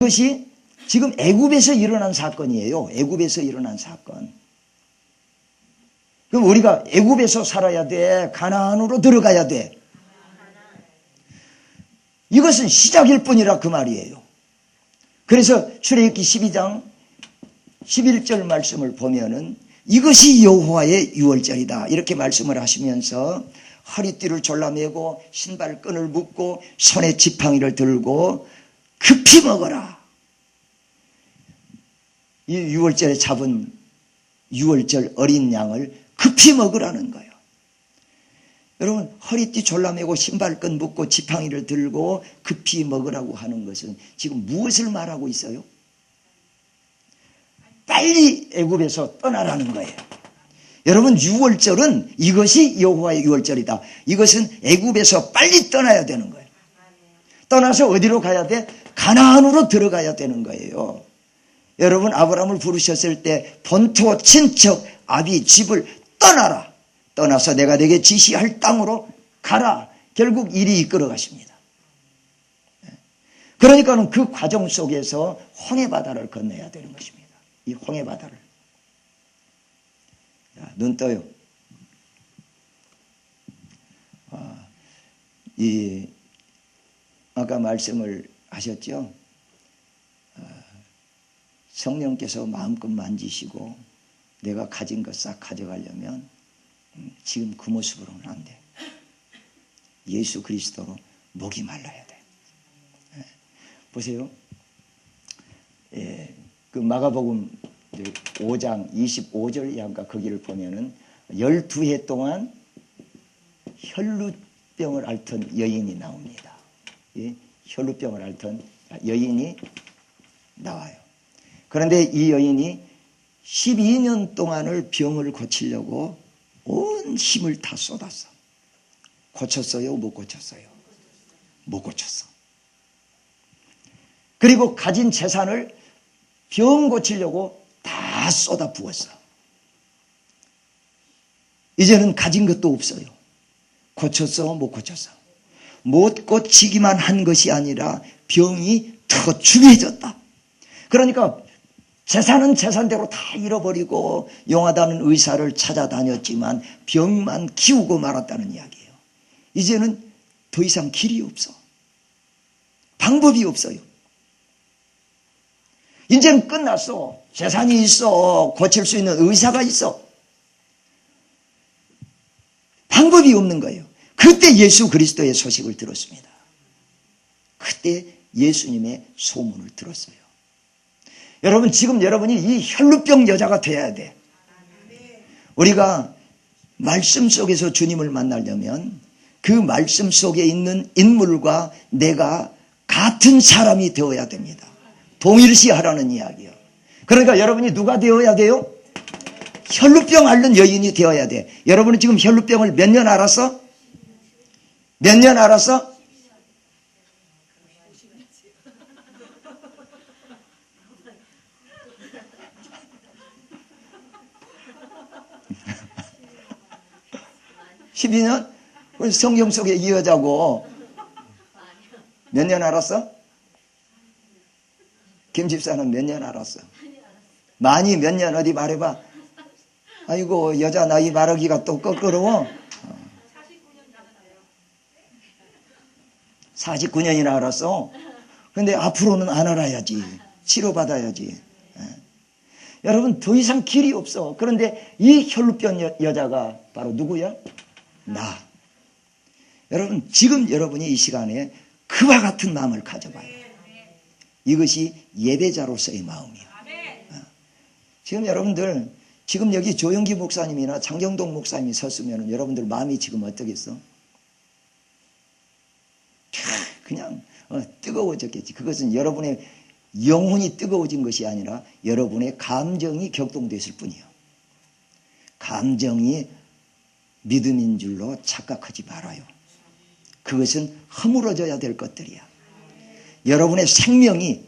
이것이 지금 애굽에서 일어난 사건이에요. 애굽에서 일어난 사건. 그럼 우리가 애굽에서 살아야 돼? 가나안으로 들어가야 돼? 이것은 시작일 뿐이라 그 말이에요. 그래서 출애굽기 12장 11절 말씀을 보면은 이것이 여호와의 유월절이다 이렇게 말씀을 하시면서 허리띠를 졸라매고 신발끈을 묶고 손에 지팡이를 들고 급히 먹어라. 이 유월절에 잡은 유월절 어린 양을 급히 먹으라는 거예요. 여러분 허리띠 졸라매고 신발끈 묶고 지팡이를 들고 급히 먹으라고 하는 것은 지금 무엇을 말하고 있어요? 빨리 애굽에서 떠나라는 거예요. 여러분 유월절은 이것이 여호와의 유월절이다. 이것은 애굽에서 빨리 떠나야 되는 거예요. 떠나서 어디로 가야 돼? 가나안으로 들어가야 되는 거예요. 여러분 아브라함을 부르셨을 때 본토 친척 아비 집을 떠나라. 떠나서 내가 내게 지시할 땅으로 가라. 결국 이리 이끌어 가십니다. 그러니까는 그 과정 속에서 홍해바다를 건너야 되는 것입니다. 이 홍해바다를. 자, 눈 떠요. 아까 말씀을 하셨죠? 성령께서 마음껏 만지시고 내가 가진 것 싹 가져가려면 지금 그 모습으로는 안 돼. 예수 그리스도로 목이 말라야 돼. 보세요. 그 마가복음 5장 25절 이하인가 거기를 보면은 12해 동안 혈루병을 앓던 여인이 나옵니다. 혈루병을 앓던 여인이 나와요. 그런데 이 여인이 12년 동안을 병을 고치려고 온 힘을 다 쏟았어. 고쳤어요? 못 고쳤어요? 못 고쳤어. 그리고 가진 재산을 병 고치려고 다 쏟아 부었어. 이제는 가진 것도 없어요. 고쳤어? 못 고쳤어? 못 고치기만 한 것이 아니라 병이 더 중해졌다. 그러니까 재산은 재산대로 다 잃어버리고 용하다는 의사를 찾아다녔지만 병만 키우고 말았다는 이야기예요. 이제는 더 이상 길이 없어. 방법이 없어요. 이제는 끝났어. 재산이 있어. 고칠 수 있는 의사가 있어. 방법이 없는 거예요. 그때 예수 그리스도의 소식을 들었습니다. 그때 예수님의 소문을 들었어요. 여러분 지금 여러분이 이 혈루병 여자가 돼야 돼. 우리가 말씀 속에서 주님을 만나려면 그 말씀 속에 있는 인물과 내가 같은 사람이 되어야 됩니다. 동일시하라는 이야기예요. 그러니까 여러분이 누가 되어야 돼요? 혈루병 앓는 여인이 되어야 돼. 여러분은 지금 혈루병을 몇 년 앓았어? 몇 년 앓았어? (12년) 성경 속에 이 여자고 몇 년 알았어? 김 집사는 몇 년 알았어? 많이 몇 년 어디 말해봐. 아이고 여자 나이 말하기가 또 껄끄러워. 49년이나 알았어. 그런데 앞으로는 안 알아야지. 치료받아야지. 여러분 더 이상 길이 없어. 그런데 이 혈루병 여자가 바로 누구야? 나. 여러분 지금 여러분이 이 시간에 그와 같은 마음을 가져봐요. 이것이 예배자로서의 마음이에요. 지금 여러분들 지금 여기 조영기 목사님이나 장경동 목사님이 섰으면 여러분들 마음이 지금 어떠겠어? 그냥 뜨거워졌겠지. 그것은 여러분의 영혼이 뜨거워진 것이 아니라 여러분의 감정이 격동됐을 뿐이에요. 감정이 믿음인 줄로 착각하지 말아요. 그것은 허물어져야 될 것들이야. 여러분의 생명이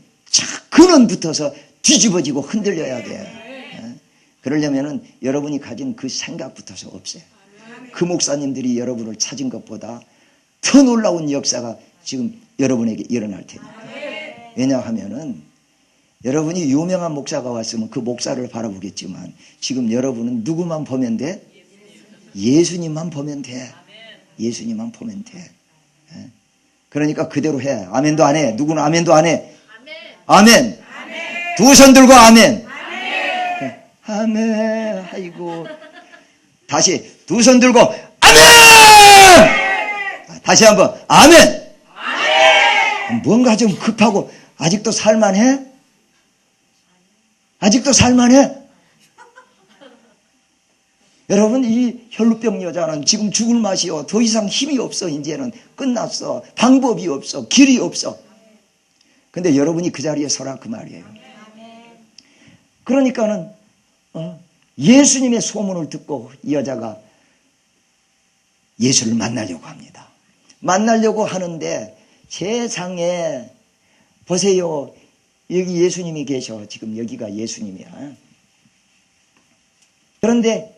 근원부터서 뒤집어지고 흔들려야 돼. 그러려면 여러분이 가진 그 생각부터서 없어요. 그 목사님들이 여러분을 찾은 것보다 더 놀라운 역사가 지금 여러분에게 일어날 테니까. 왜냐하면은 여러분이 유명한 목사가 왔으면 그 목사를 바라보겠지만 지금 여러분은 누구만 보면 돼? 예수님만 보면 돼. 예수님만 보면 돼. 그러니까 그대로 해. 아멘도 안 해. 누구는 아멘도 안 해. 아멘. 두 손 들고 아멘. 아멘. 아이고. 다시 두 손 들고 아멘. 다시 한번 아멘. 뭔가 좀 급하고 아직도 살만해? 아직도 살만해? 여러분, 이 혈루병 여자는 지금 죽을 맛이요. 더 이상 힘이 없어. 이제는 끝났어. 방법이 없어. 길이 없어. 근데 여러분이 그 자리에 서라 그 말이에요. 그러니까는 예수님의 소문을 듣고 이 여자가 예수를 만나려고 합니다. 만나려고 하는데 세상에 보세요. 여기 예수님이 계셔. 지금 여기가 예수님이야. 그런데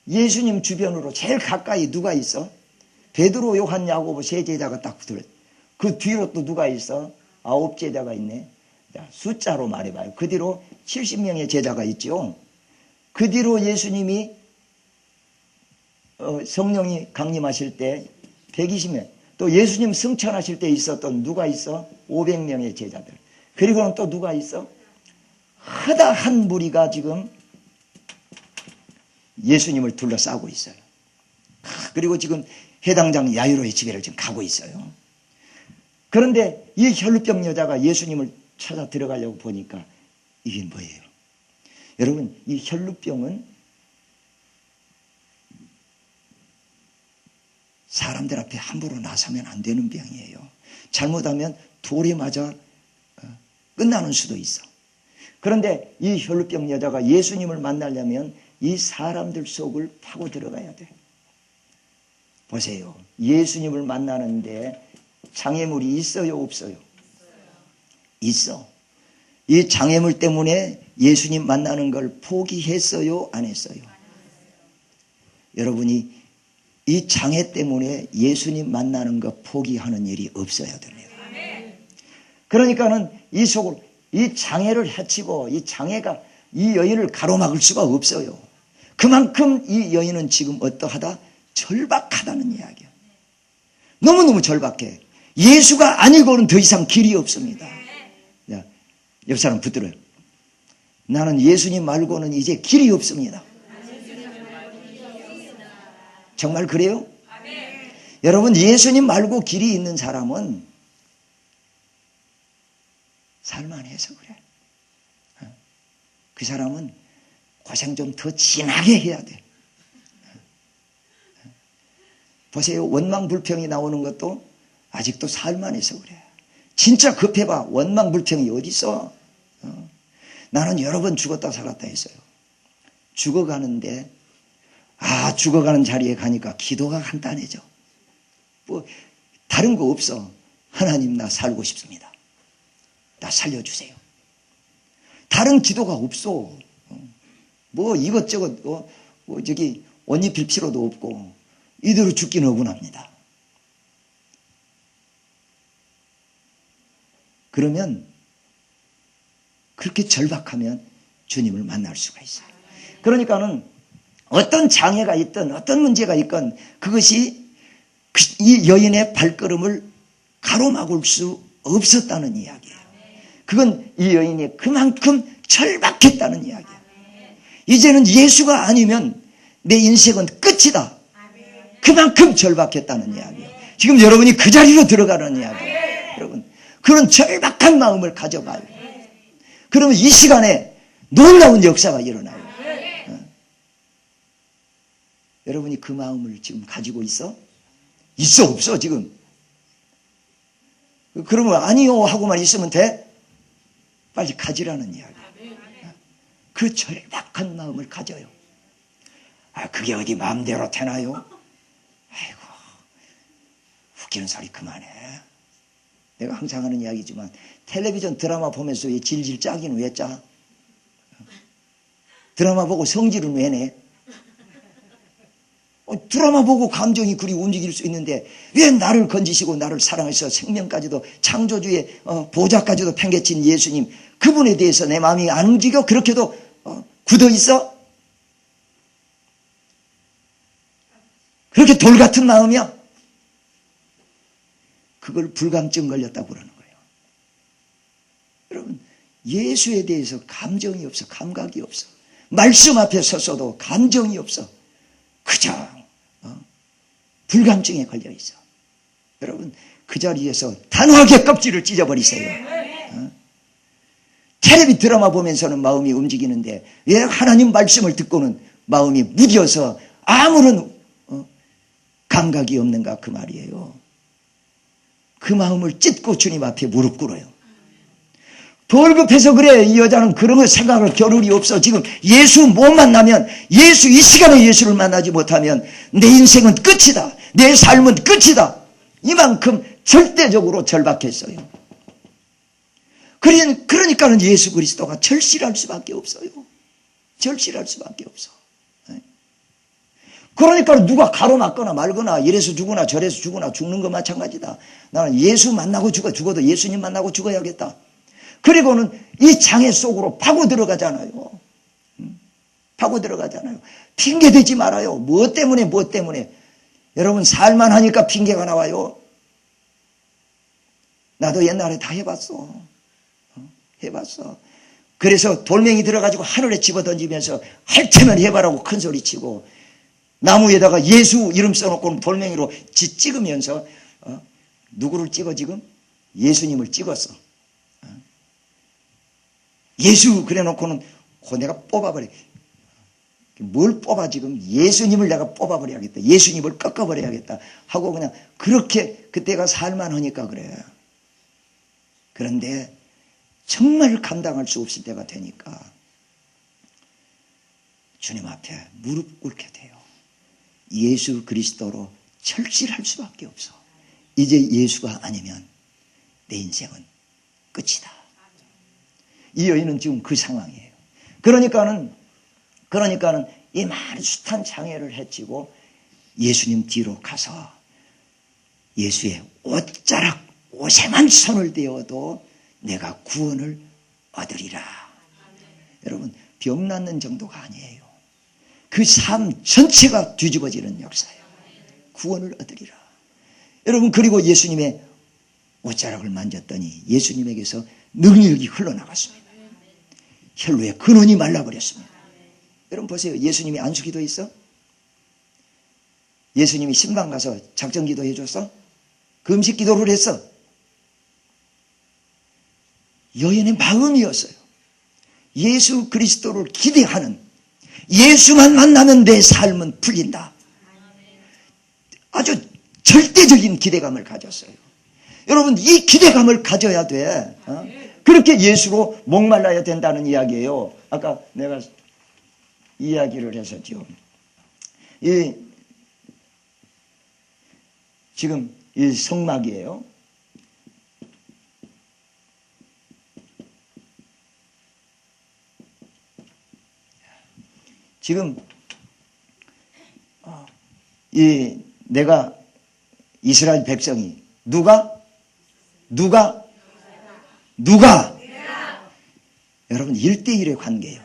예수님 주변으로 제일 가까이 누가 있어? 베드로, 요한, 야고보 세 제자가 딱 붙어. 그 뒤로 또 누가 있어? 9 제자가 있네. 자, 숫자로 말해봐요. 그 뒤로 70명의 제자가 있죠. 그 뒤로 예수님이 성령이 강림하실 때 120명, 또 예수님 승천하실 때 있었던 누가 있어? 500명의 제자들. 그리고는 또 누가 있어? 허다한 무리가 지금 예수님을 둘러싸고 있어요. 그리고 지금 해당장 야이로의 집에를 지금 가고 있어요. 그런데 이 혈루병 여자가 예수님을 찾아 들어가려고 보니까 이게 뭐예요? 여러분, 이 혈루병은 사람들 앞에 함부로 나서면 안 되는 병이에요. 잘못하면 돌에 맞아 끝나는 수도 있어. 그런데 이 혈루병 여자가 예수님을 만나려면 이 사람들 속을 파고 들어가야 돼. 보세요. 예수님을 만나는데 장애물이 있어요, 없어요? 있어. 이 장애물 때문에 예수님 만나는 걸 포기했어요, 안 했어요? 여러분이 이 장애 때문에 예수님 만나는 거 포기하는 일이 없어야 됩니다. 그러니까는 이 속을, 이 장애를 해치고 이 장애가 이 여인을 가로막을 수가 없어요. 그만큼 이 여인은 지금 어떠하다? 절박하다는 이야기야. 너무너무 절박해. 예수가 아니고는 더 이상 길이 없습니다. 야, 옆 사람 붙들어요. 나는 예수님 말고는 이제 길이 없습니다. 정말 그래요? 여러분, 예수님 말고 길이 있는 사람은 살만해서 그래. 그 사람은 고생 좀 더 진하게 해야 돼. 보세요. 원망불평이 나오는 것도 아직도 살만해서 그래. 진짜 급해봐. 원망불평이 어디 있어? 나는 여러 번 죽었다 살았다 했어요. 죽어가는데 죽어가는 자리에 가니까 기도가 간단해져. 뭐 다른 거 없어. 하나님, 나 살고 싶습니다. 나 살려주세요. 다른 기도가 없어. 뭐 이것저것 저기 옷 입힐 필요도 없고 이대로 죽기는 억울합니다. 그러면 그렇게 절박하면 주님을 만날 수가 있어요. 그러니까는 어떤 장애가 있든 어떤 문제가 있건 그것이 이 여인의 발걸음을 가로막을 수 없었다는 이야기예요. 그건 이 여인이 그만큼 절박했다는 이야기예요. 이제는 예수가 아니면 내 인생은 끝이다. 그만큼 절박했다는 이야기예요. 지금 여러분이 그 자리로 들어가는 이야기예요. 여러분, 그런 절박한 마음을 가져봐요. 그러면 이 시간에 놀라운 역사가 일어나요. 여러분이 그 마음을 지금 가지고 있어? 있어, 없어, 지금? 그러면 아니요 하고만 있으면 돼? 빨리 가지라는 이야기예요. 그 절박한 마음을 가져요. 그게 어디 마음대로 되나요? 아이고, 웃기는 소리 그만해. 내가 항상 하는 이야기지만 텔레비전 드라마 보면서 왜 질질 짜기는 왜 짜? 드라마 보고 성질은 왜 내? 드라마 보고 감정이 그리 움직일 수 있는데 왜 나를 건지시고 나를 사랑하셔서 생명까지도 창조주의 보좌까지도 팽개친 예수님, 그분에 대해서 내 마음이 안 움직여? 그렇게도 굳어 있어? 그렇게 돌 같은 마음이야? 그걸 불감증 걸렸다고 그러는 거예요. 여러분, 예수에 대해서 감정이 없어. 감각이 없어. 말씀 앞에 섰어도 감정이 없어. 그저 불감증에 걸려 있어. 여러분, 그 자리에서 단호하게 껍질을 찢어버리세요. 텔레비 드라마 보면서는 마음이 움직이는데 왜 하나님 말씀을 듣고는 마음이 무뎌서 아무런 감각이 없는가, 그 말이에요. 그 마음을 찢고 주님 앞에 무릎 꿇어요. 벌급해서 그래. 이 여자는 그런 거 생각할 겨를이 없어. 지금 예수 못 만나면, 예수, 이 시간에 예수를 만나지 못하면 내 인생은 끝이다. 내 삶은 끝이다. 이만큼 절대적으로 절박했어요. 그러니까는 예수 그리스도가 절실할 수밖에 없어요. 절실할 수밖에 없어. 그러니까 누가 가로막거나 말거나 이래서 죽거나 저래서 죽거나 죽는 거 마찬가지다. 나는 예수 만나고 죽어도 예수님 만나고 죽어야겠다. 그리고는 이 장애 속으로 파고 들어가잖아요. 파고 들어가잖아요. 핑계 대지 말아요. 뭐 때문에. 여러분, 살만하니까 핑계가 나와요. 나도 옛날에 다 해봤어. 그래서 돌멩이 들어가지고 하늘에 집어던지면서 할테면 해봐라고 큰 소리 치고, 나무에다가 예수 이름 써놓고는 돌멩이로 찍으면서 누구를 찍어? 지금 예수님을 찍었어. 예수 그래놓고는 내가 뽑아버려. 뭘 뽑아? 지금 예수님을 내가 뽑아버려야겠다. 예수님을 꺾어버려야겠다 하고 그냥 그렇게 그때가 살만하니까 그래. 그런데 정말 감당할 수 없을 때가 되니까 주님 앞에 무릎 꿇게 돼요. 예수 그리스도로 절실할 수밖에 없어. 이제 예수가 아니면 내 인생은 끝이다. 이 여인은 지금 그 상황이에요. 그러니까는 이 많은 숱한 장애를 헤치고 예수님 뒤로 가서 예수의 옷자락, 옷에만 손을 대어도 내가 구원을 얻으리라. 여러분, 병 낫는 정도가 아니에요. 그 삶 전체가 뒤집어지는 역사예요. 구원을 얻으리라. 여러분, 그리고 예수님의 옷자락을 만졌더니 예수님에게서 능력이 흘러나갔습니다. 혈루의 근원이 말라버렸습니다. 여러분 보세요. 예수님이 안수기도 했어? 예수님이 신방 가서 작정기도 해줬어? 금식기도를 했어? 여인의 마음이었어요. 예수 그리스도를 기대하는, 예수만 만나면 내 삶은 풀린다. 아주 절대적인 기대감을 가졌어요. 여러분, 이 기대감을 가져야 돼. 그렇게 예수로 목말라야 된다는 이야기예요. 아까 내가 이야기를 했었죠. 지금 이 성막이에요. 지금 내가 이스라엘 백성이 누가? 여러분 1대1의 관계예요.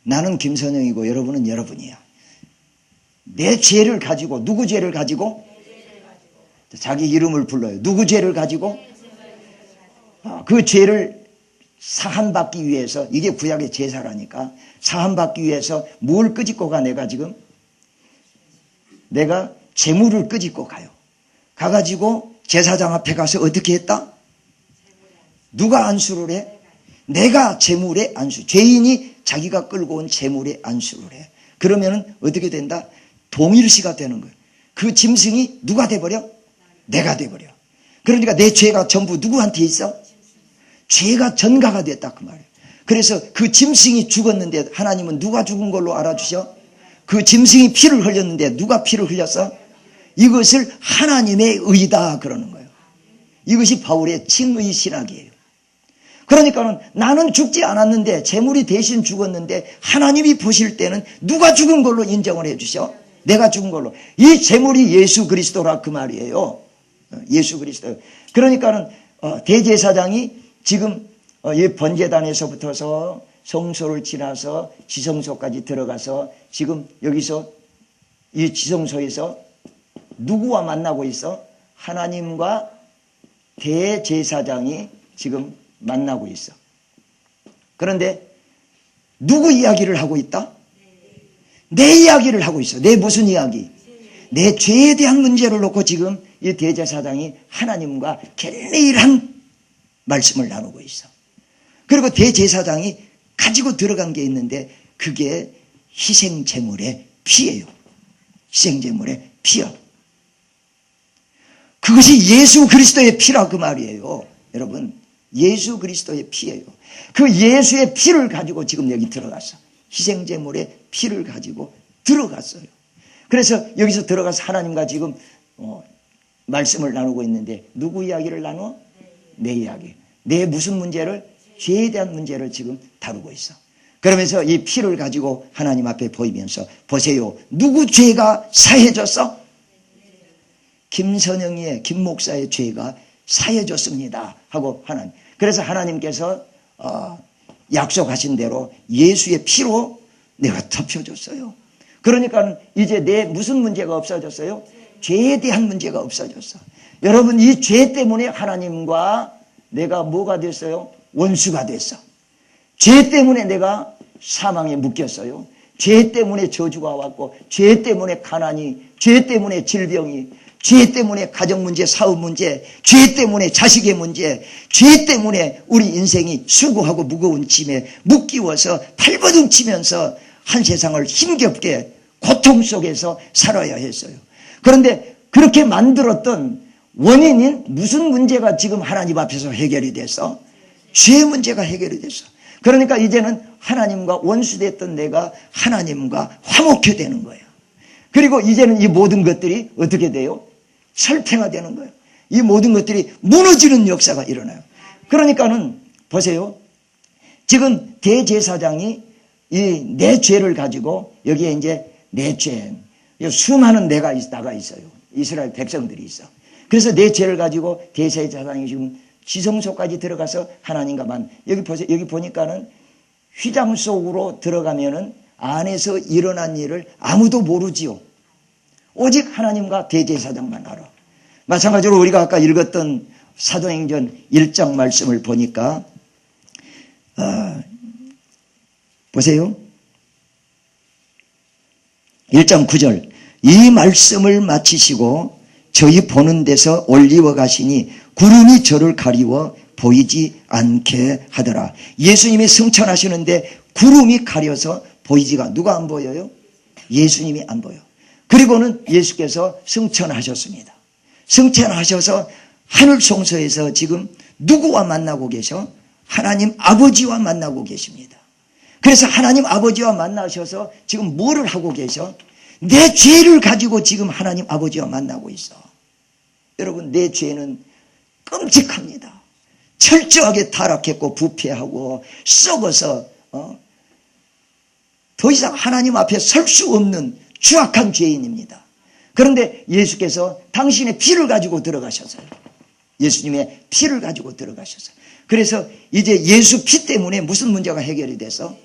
나는 김선영이고 여러분은 여러분이야. 내 죄를 가지고, 누구 죄를 가지고? 자기 이름을 불러요. 누구 죄를 가지고? 그 죄를 사함받기 위해서, 이게 구약의 제사라니까, 사함받기 위해서 뭘 끄집고 가? 내가 지금? 내가 재물을 끄집고 가요. 가가지고 제사장 앞에 가서 어떻게 했다? 누가 안수를 해? 내가 재물의 안수. 죄인이 자기가 끌고 온 재물의 안수를 해. 그러면은 어떻게 된다? 동일시가 되는 거예요. 그 짐승이 누가 돼버려? 내가 돼버려. 그러니까 내 죄가 전부 누구한테 있어? 죄가 전가가 됐다 그 말이에요. 그래서 그 짐승이 죽었는데 하나님은 누가 죽은 걸로 알아주셔? 그 짐승이 피를 흘렸는데 누가 피를 흘렸어? 이것을 하나님의 의다 그러는 거예요. 이것이 바울의 칭의 신학이에요. 그러니까는 나는 죽지 않았는데 재물이 대신 죽었는데 하나님이 보실 때는 누가 죽은 걸로 인정을 해 주셔? 내가 죽은 걸로. 이 재물이 예수 그리스도라 그 말이에요. 예수 그리스도. 그러니까는 대제사장이 지금 이 번제단에서부터서 성소를 지나서 지성소까지 들어가서 지금 여기서 이 지성소에서 누구와 만나고 있어? 하나님과 대제사장이 지금 만나고 있어. 그런데 누구 이야기를 하고 있다? 내 이야기를 하고 있어. 내 무슨 이야기? 내 죄에 대한 문제를 놓고 지금 이 대제사장이 하나님과 길밀한 말씀을 나누고 있어. 그리고 대제사장이 가지고 들어간 게 있는데 그게 희생제물의 피예요. 희생제물의 피야. 그것이 예수 그리스도의 피라 그 말이에요. 여러분, 예수 그리스도의 피예요. 그 예수의 피를 가지고 지금 여기 들어갔어. 희생제물의 피를 가지고 들어갔어요. 그래서 여기서 들어가서 하나님과 지금 말씀을 나누고 있는데 누구 이야기를 나눠? 내 이야기. 내 무슨 문제를? 죄에 대한 문제를 지금 다루고 있어. 그러면서 이 피를 가지고 하나님 앞에 보이면서 보세요. 누구 죄가 사해졌어? 김선영의 김 목사의 죄가 사해졌습니다 하고 하나님. 그래서 하나님께서 약속하신 대로 예수의 피로 내가 덮여줬어요. 그러니까 이제 내 무슨 문제가 없어졌어요? 죄에 대한 문제가 없어졌어. 여러분, 이 죄 때문에 하나님과 내가 뭐가 됐어요? 원수가 됐어. 죄 때문에 내가 사망에 묶였어요. 죄 때문에 저주가 왔고, 죄 때문에 가난이, 죄 때문에 질병이, 죄 때문에 가정 문제, 사업 문제, 죄 때문에 자식의 문제, 죄 때문에 우리 인생이 수고하고 무거운 짐에 묶이워서 발버둥 치면서 한 세상을 힘겹게 고통 속에서 살아야 했어요. 그런데 그렇게 만들었던 원인인 무슨 문제가 지금 하나님 앞에서 해결이 됐어? 죄 문제가 해결이 됐어. 그러니까 이제는 하나님과 원수됐던 내가 하나님과 화목해 되는 거예요. 그리고 이제는 이 모든 것들이 어떻게 돼요? 설평화되는 거예요. 이 모든 것들이 무너지는 역사가 일어나요. 그러니까는 보세요. 지금 대제사장이 이 내 죄를 가지고 여기에 이제 내 죄, 수많은 내가 나가 있어요. 이스라엘 백성들이 있어. 그래서 내 죄를 가지고 대제사장이 지금 지성소까지 들어가서 하나님과 여기 보세요. 여기 보니까는 휘장 속으로 들어가면은 안에서 일어난 일을 아무도 모르지요. 오직 하나님과 대제사장만 알아. 마찬가지로 우리가 아까 읽었던 사도행전 1장 말씀을 보니까 보세요. 1장 9절. 이 말씀을 마치시고 저희 보는 데서 올리워 가시니 구름이 저를 가리워 보이지 않게 하더라. 예수님이 승천하시는데 구름이 가려서 보이지가, 누가 안 보여요? 예수님이 안 보여. 그리고는 예수께서 승천하셨습니다. 승천하셔서 하늘 성소에서 지금 누구와 만나고 계셔? 하나님 아버지와 만나고 계십니다. 그래서 하나님 아버지와 만나셔서 지금 뭐를 하고 계셔? 내 죄를 가지고 지금 하나님 아버지와 만나고 있어. 여러분, 내 죄는 끔찍합니다. 철저하게 타락했고 부패하고 썩어서 더 이상 하나님 앞에 설 수 없는 추악한 죄인입니다. 그런데 예수께서 당신의 피를 가지고 들어가셨어요. 예수님의 피를 가지고 들어가셨어요. 그래서 이제 예수 피 때문에 무슨 문제가 해결이 돼서?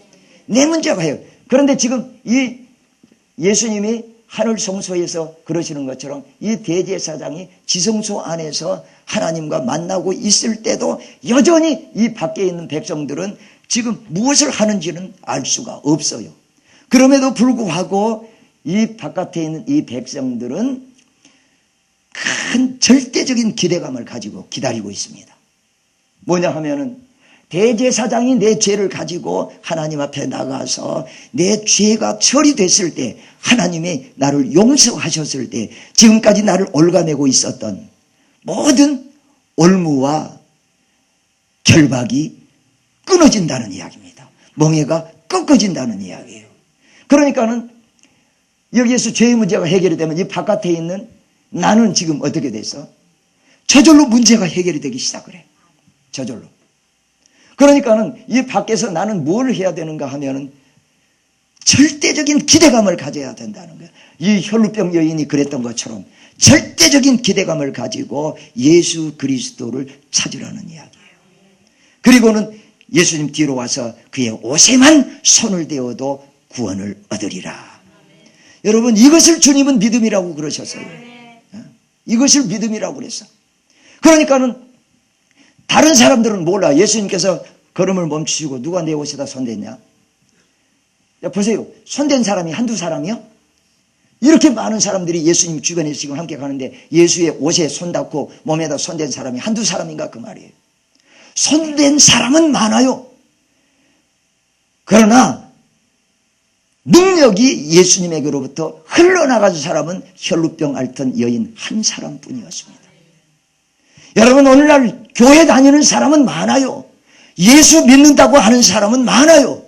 내 문제가 해결. 그런데 지금 이 예수님이 하늘 성소에서 그러시는 것처럼 이 대제사장이 지성소 안에서 하나님과 만나고 있을 때도 여전히 이 밖에 있는 백성들은 지금 무엇을 하는지는 알 수가 없어요. 그럼에도 불구하고 이 바깥에 있는 이 백성들은 큰 절대적인 기대감을 가지고 기다리고 있습니다. 뭐냐 하면은 대제사장이 내 죄를 가지고 하나님 앞에 나가서 내 죄가 처리됐을 때, 하나님이 나를 용서하셨을 때, 지금까지 나를 올가매고 있었던 모든 올무와 결박이 끊어진다는 이야기입니다. 멍해가 꺾어진다는 이야기예요. 그러니까는 여기에서 죄의 문제가 해결이 되면 이 바깥에 있는 나는 지금 어떻게 됐어? 저절로 문제가 해결이 되기 시작을 해. 저절로. 그러니까는 이 밖에서 나는 뭘 해야 되는가 하면은 절대적인 기대감을 가져야 된다는 거예요. 이 혈루병 여인이 그랬던 것처럼 절대적인 기대감을 가지고 예수 그리스도를 찾으라는 이야기예요. 그리고는 예수님 뒤로 와서 그의 옷에만 손을 대어도 구원을 얻으리라. 여러분, 이것을 주님은 믿음이라고 그러셨어요. 이것을 믿음이라고 그랬어. 그러니까는 다른 사람들은 몰라. 예수님께서 걸음을 멈추시고 누가 내 옷에다 손댔냐? 야, 보세요. 손댄 사람이 한두 사람이요? 이렇게 많은 사람들이 예수님 주변에 지금 함께 가는데 예수의 옷에 손 닿고 몸에다 손댄 사람이 한두 사람인가 그 말이에요. 손댄 사람은 많아요. 그러나 능력이 예수님에게로부터 흘러나가는 사람은 혈루병 앓던 여인 한 사람뿐이었습니다. 여러분, 오늘날 교회 다니는 사람은 많아요. 예수 믿는다고 하는 사람은 많아요.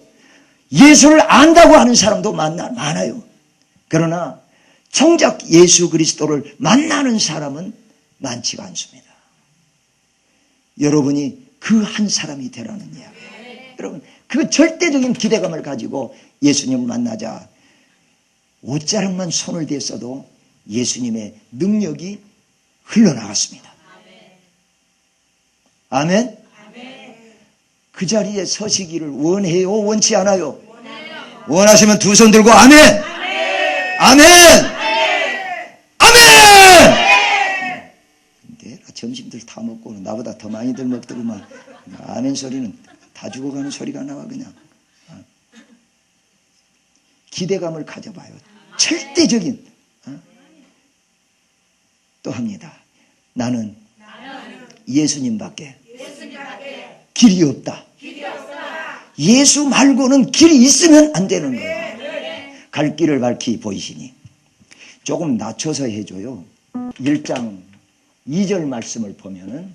예수를 안다고 하는 사람도 많아요. 그러나 정작 예수 그리스도를 만나는 사람은 많지가 않습니다. 여러분이 그 한 사람이 되라는 이야기예요. 여러분, 그 절대적인 기대감을 가지고 예수님을 만나자. 옷자락만 손을 댔어도 예수님의 능력이 흘러나갔습니다. 아멘? 그 자리에 서시기를 원해요? 원치 않아요? 원하시면 두 손 들고 아멘! 아멘! 아멘! 근데 점심들 다 먹고 나보다 더 많이들 먹더구만. 아멘 소리는 다 죽어가는 소리가 나와 그냥. 기대감을 가져봐요. 절대적인. 또 합니다. 나는 예수님밖에 길이 없다. 예수 말고는 길이 있으면 안 되는 거예요. 갈 길을 밝히 보이시니. 조금 낮춰서 해줘요. 1장 2절 말씀을 보면은,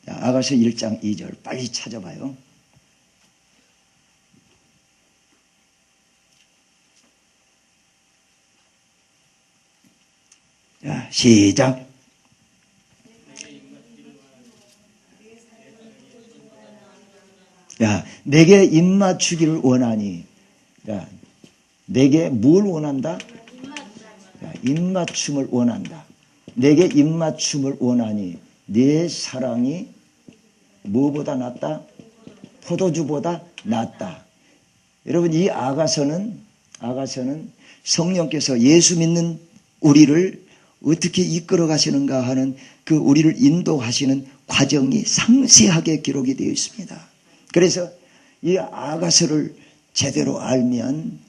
아가서 1장 2절 빨리 찾아봐요. 자, 시작. 야, 내게 입맞추기를 원하니. 야, 내게 뭘 원한다? 야, 입맞춤을 원한다. 내게 입맞춤을 원하니 내 사랑이 뭐보다 낫다? 포도주보다 낫다. 여러분, 이 아가서는 성령께서 예수 믿는 우리를 어떻게 이끌어 가시는가 하는 그 우리를 인도하시는 과정이 상세하게 기록이 되어 있습니다. 그래서 이 아가서를 제대로 알면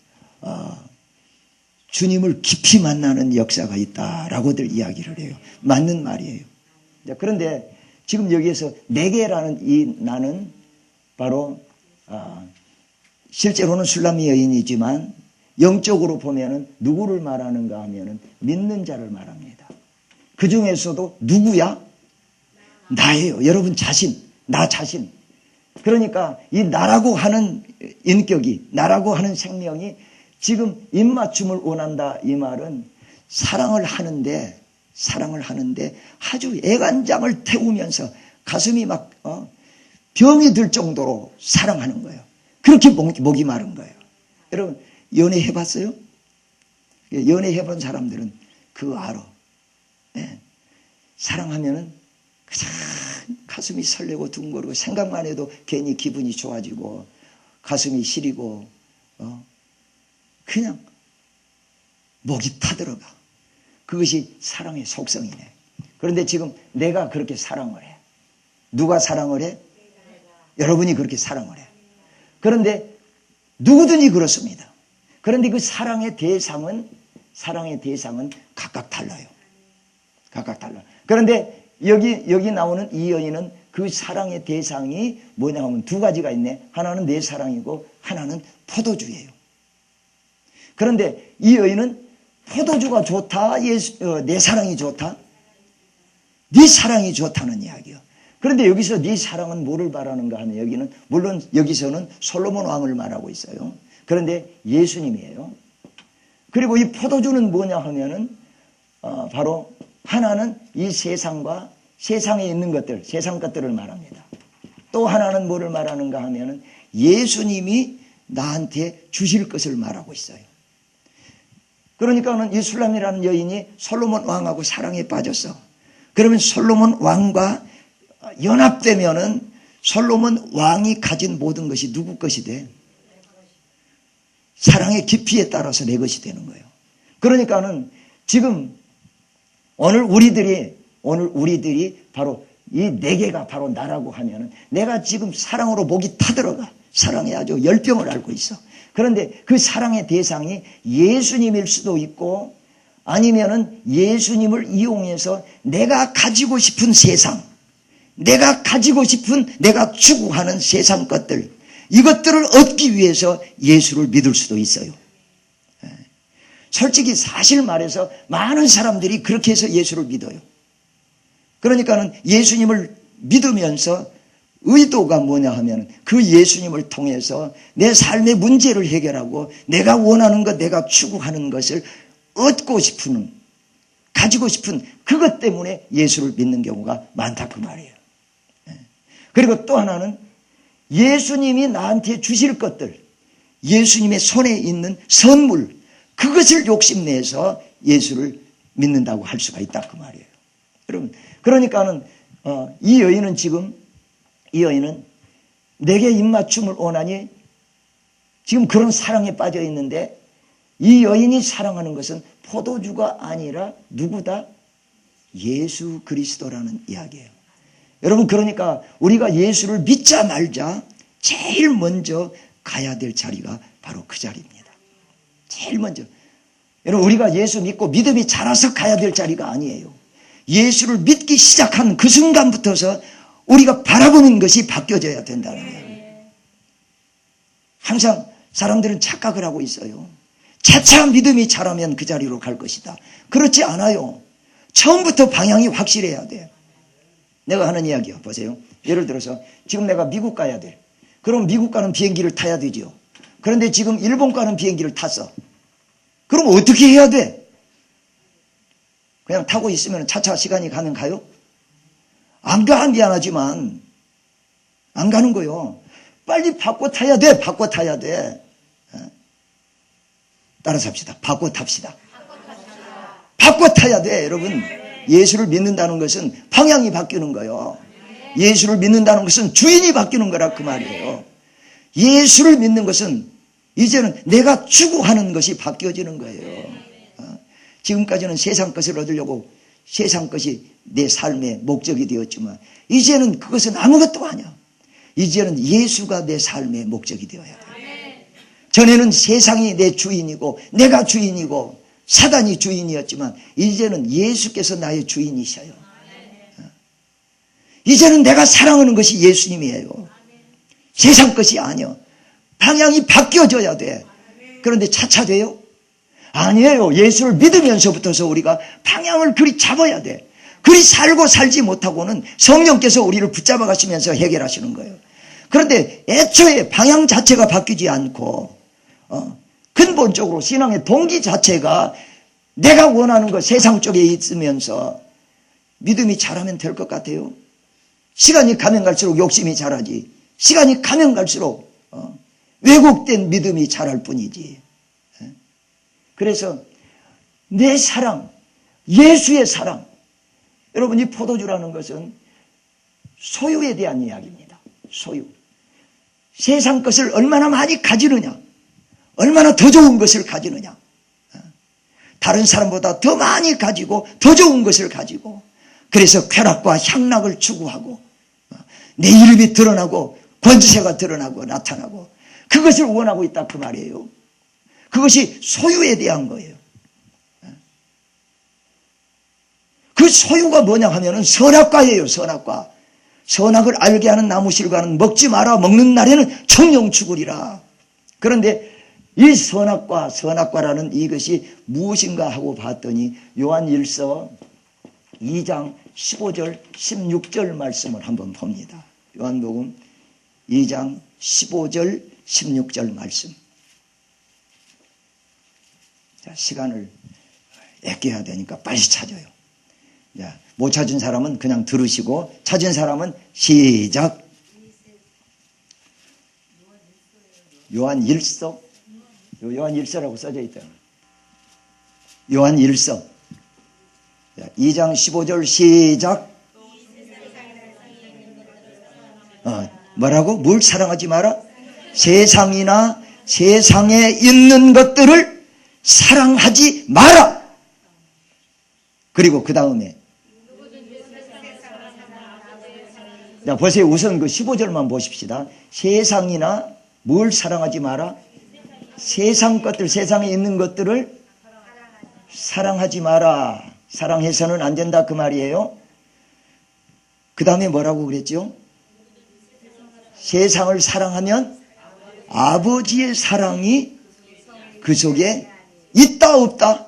주님을 깊이 만나는 역사가 있다라고들 이야기를 해요. 맞는 말이에요. 그런데 지금 여기에서 내게라는 이 나는 바로 실제로는 술람미 여인이지만 영적으로 보면은 누구를 말하는가 하면은 믿는 자를 말합니다. 그 중에서도 누구야? 나예요. 여러분 자신, 나 자신. 그러니까 이 나라고 하는 인격이, 나라고 하는 생명이 지금 입맞춤을 원한다 이 말은 사랑을 하는데 아주 애간장을 태우면서 가슴이 막 병이 들 정도로 사랑하는 거예요. 그렇게 목이 마른 거예요. 여러분 연애 해봤어요? 연애 해본 사람들은 그거 알아. 네. 사랑하면은 그냥 가슴이 설레고 둥그러고 생각만 해도 괜히 기분이 좋아지고 가슴이 시리고 그냥 목이 타들어가. 그것이 사랑의 속성이네. 그런데 지금 내가 그렇게 사랑을 해. 누가 사랑을 해? 여러분이 그렇게 사랑을 해. 그런데 누구든지 그렇습니다. 그런데 그 사랑의 대상은 각각 달라요. 각각 달라. 그런데 여기 나오는 이 여인은 그 사랑의 대상이 뭐냐 하면 두 가지가 있네. 하나는 내 사랑이고 하나는 포도주예요. 그런데 이 여인은 포도주가 좋다, 내 사랑이 좋다? 네 사랑이 좋다는 이야기요. 그런데 여기서 네 사랑은 뭐를 말하는가 하면 여기는 물론 여기서는 솔로몬 왕을 말하고 있어요. 그런데 예수님이에요. 그리고 이 포도주는 뭐냐 하면은 바로 하나는 이 세상과 세상에 있는 것들, 세상 것들을 말합니다. 또 하나는 뭐를 말하는가 하면은 예수님이 나한테 주실 것을 말하고 있어요. 그러니까는 이 술람이라는 여인이 솔로몬 왕하고 사랑에 빠졌어. 그러면 솔로몬 왕과 연합되면은 솔로몬 왕이 가진 모든 것이 누구 것이 돼? 사랑의 깊이에 따라서 내 것이 되는 거예요. 그러니까는 지금 오늘 우리들이 바로 이 네 개가 바로 나라고 하면은 내가 지금 사랑으로 목이 타들어가. 사랑에 아주 열병을 앓고 있어. 그런데 그 사랑의 대상이 예수님일 수도 있고 아니면은 예수님을 이용해서 내가 가지고 싶은 세상, 내가 가지고 싶은 내가 추구하는 세상 것들, 이것들을 얻기 위해서 예수를 믿을 수도 있어요. 솔직히 사실 말해서 많은 사람들이 그렇게 해서 예수를 믿어요. 그러니까는 예수님을 믿으면서 의도가 뭐냐 하면 그 예수님을 통해서 내 삶의 문제를 해결하고 내가 원하는 것, 내가 추구하는 것을 얻고 싶은, 가지고 싶은 그것 때문에 예수를 믿는 경우가 많다 그 말이에요. 그리고 또 하나는 예수님이 나한테 주실 것들, 예수님의 손에 있는 선물, 그것을 욕심내서 예수를 믿는다고 할 수가 있다 그 말이에요. 여러분, 그러니까는 이 여인은 내게 입맞춤을 원하니 지금 그런 사랑에 빠져 있는데 이 여인이 사랑하는 것은 포도주가 아니라 누구다? 예수 그리스도라는 이야기예요. 여러분, 그러니까 우리가 예수를 믿자 말자 제일 먼저 가야 될 자리가 바로 그 자리입니다. 제일 먼저. 여러분, 우리가 예수 믿고 믿음이 자라서 가야 될 자리가 아니에요. 예수를 믿기 시작한 그 순간부터서 우리가 바라보는 것이 바뀌어져야 된다는 거예요. 항상 사람들은 착각을 하고 있어요. 차차 믿음이 자라면 그 자리로 갈 것이다. 그렇지 않아요. 처음부터 방향이 확실해야 돼. 내가 하는 이야기요. 보세요. 예를 들어서 지금 내가 미국 가야 돼. 그럼 미국 가는 비행기를 타야 되죠. 그런데 지금 일본 가는 비행기를 탔어. 그럼 어떻게 해야 돼? 그냥 타고 있으면 차차 시간이 가면 가요? 안 가, 미안하지만 안 가는 거요. 빨리 바꿔 타야 돼. 바꿔 타야 돼. 따라서 합시다. 바꿔 탑시다. 바꿔 타야 돼. 여러분, 예수를 믿는다는 것은 방향이 바뀌는 거예요. 예수를 믿는다는 것은 주인이 바뀌는 거라 그 말이에요. 예수를 믿는 것은 이제는 내가 추구하는 것이 바뀌어지는 거예요. 지금까지는 세상 것을 얻으려고 세상 것이 내 삶의 목적이 되었지만 이제는 그것은 아무것도 아니야. 이제는 예수가 내 삶의 목적이 되어야 돼. 전에는 세상이 내 주인이고 내가 주인이고 사단이 주인이었지만 이제는 예수께서 나의 주인이셔요. 이제는 내가 사랑하는 것이 예수님이에요. 세상 것이 아니요. 방향이 바뀌어져야 돼. 그런데 차차 돼요? 아니에요. 예수를 믿으면서부터서 우리가 방향을 그리 잡아야 돼. 그리 살고 살지 못하고는 성령께서 우리를 붙잡아 가시면서 해결하시는 거예요. 그런데 애초에 방향 자체가 바뀌지 않고 근본적으로 신앙의 동기 자체가 내가 원하는 것 세상 쪽에 있으면서 믿음이 자라면 될 것 같아요. 시간이 가면 갈수록 욕심이 자라지. 시간이 가면 갈수록 왜곡된 믿음이 자랄 뿐이지. 그래서 내 사랑, 예수의 사랑. 여러분, 이 포도주라는 것은 소유에 대한 이야기입니다. 소유. 세상 것을 얼마나 많이 가지느냐, 얼마나 더 좋은 것을 가지느냐, 다른 사람보다 더 많이 가지고 더 좋은 것을 가지고 그래서 쾌락과 향락을 추구하고 내 이름이 드러나고 권세가 드러나고 나타나고 그것을 원하고 있다 그 말이에요. 그것이 소유에 대한 거예요. 그 소유가 뭐냐 하면은 선악과예요. 선악과. 선악을 알게 하는 나무실과는 먹지 마라. 먹는 날에는 청령 죽으리라. 그런데 이 선악과라는 이것이 무엇인가 하고 봤더니 요한일서 2장 15절 16절 말씀을 한번 봅니다. 요한복음 2장 15절 16절 말씀. 자, 시간을 아껴야 되니까 빨리 찾아요. 자, 못 찾은 사람은 그냥 들으시고 찾은 사람은 시작. 요한 1서, 요한 1서라고 써져 있다. 요한 1서 2장 15절 시작. 뭐라고? 뭘 사랑하지 마라? 세상이나 세상에 있는 것들을 사랑하지 마라. 그리고 그 다음에 자, 보세요. 우선 그 15절만 보십시다. 세상이나 뭘 사랑하지 마라? 세상 것들, 세상에 있는 것들을 사랑하지 마라. 사랑해서는 안 된다 그 말이에요. 그 다음에 뭐라고 그랬죠? 세상을 사랑하면 아버지의 사랑이 그 속에 있다 없다?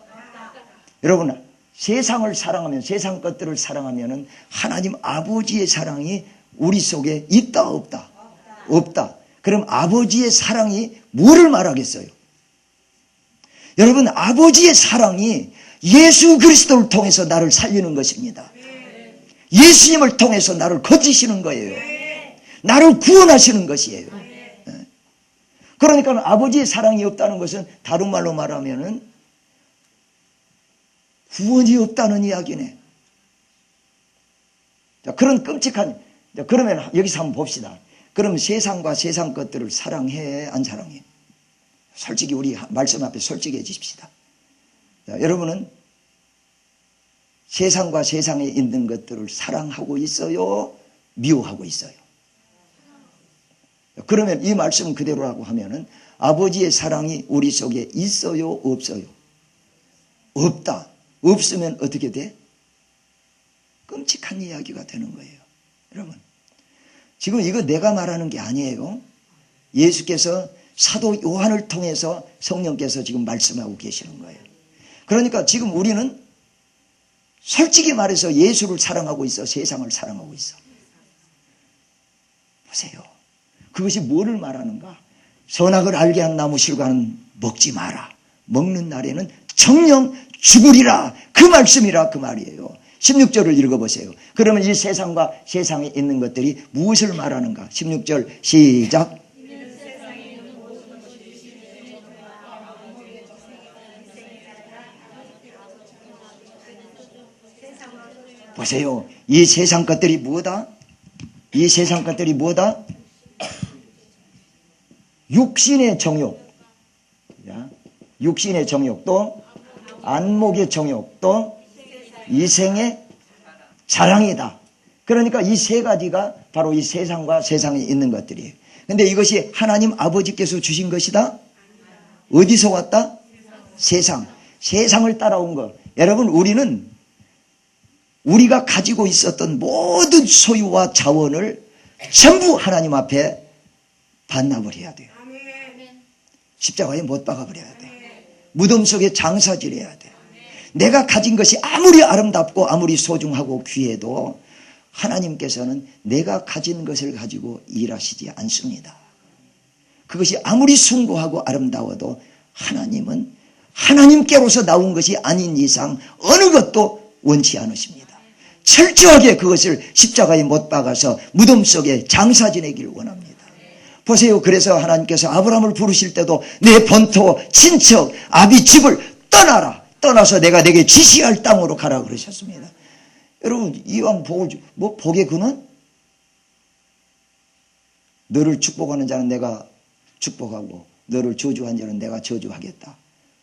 여러분, 세상을 사랑하면, 세상 것들을 사랑하면 하나님 아버지의 사랑이 우리 속에 있다 없다? 없다. 그럼 아버지의 사랑이 뭐를 말하겠어요? 여러분, 아버지의 사랑이 예수 그리스도를 통해서 나를 살리는 것입니다. 예수님을 통해서 나를 거두시는 거예요. 나를 구원하시는 것이에요. 그러니까 아버지의 사랑이 없다는 것은 다른 말로 말하면 구원이 없다는 이야기네. 자, 그런 끔찍한, 자, 그러면 여기서 한번 봅시다. 그럼 세상과 세상 것들을 사랑해, 안 사랑해? 솔직히 우리 말씀 앞에 솔직해지십시다. 자, 여러분은 세상과 세상에 있는 것들을 사랑하고 있어요? 미워하고 있어요? 그러면 이 말씀 그대로라고 하면은 아버지의 사랑이 우리 속에 있어요? 없어요? 없다. 없으면 어떻게 돼? 끔찍한 이야기가 되는 거예요. 여러분, 지금 이거 내가 말하는 게 아니에요. 예수께서 사도 요한을 통해서 성령께서 지금 말씀하고 계시는 거예요. 그러니까 지금 우리는 솔직히 말해서 예수를 사랑하고 있어, 세상을 사랑하고 있어. 보세요. 그것이 뭐를 말하는가? 선악을 알게 한 나무 실과는 먹지 마라. 먹는 날에는 정령 죽으리라. 그 말씀이라 그 말이에요. 16절을 읽어보세요. 그러면 이 세상과 세상에 있는 것들이 무엇을 말하는가? 16절 시작. 보세요. 이 세상 것들이 뭐다? 이 세상 것들이 뭐다? 육신의 정욕, 육신의 정욕, 또 안목의 정욕, 또 이생의 자랑이다. 그러니까 이 세 가지가 바로 이 세상과 세상에 있는 것들이에요. 그런데 이것이 하나님 아버지께서 주신 것이다? 어디서 왔다? 세상. 세상을 따라온 것. 여러분, 우리는 우리가 가지고 있었던 모든 소유와 자원을 전부 하나님 앞에 반납을 해야 돼요. 십자가에 못 박아버려야 돼. 무덤 속에 장사질해야 돼. 내가 가진 것이 아무리 아름답고 아무리 소중하고 귀해도 하나님께서는 내가 가진 것을 가지고 일하시지 않습니다. 그것이 아무리 숭고하고 아름다워도 하나님은 하나님께로서 나온 것이 아닌 이상 어느 것도 원치 않으십니다. 철저하게 그것을 십자가에 못 박아서 무덤 속에 장사 지내기를 원합니다. 보세요. 그래서 하나님께서 아브라함을 부르실 때도 내 본토, 친척, 아비 집을 떠나라. 떠나서 내가 내게 지시할 땅으로 가라 그러셨습니다. 여러분, 이왕 복의 근원? 너를 축복하는 자는 내가 축복하고 너를 저주한 자는 내가 저주하겠다.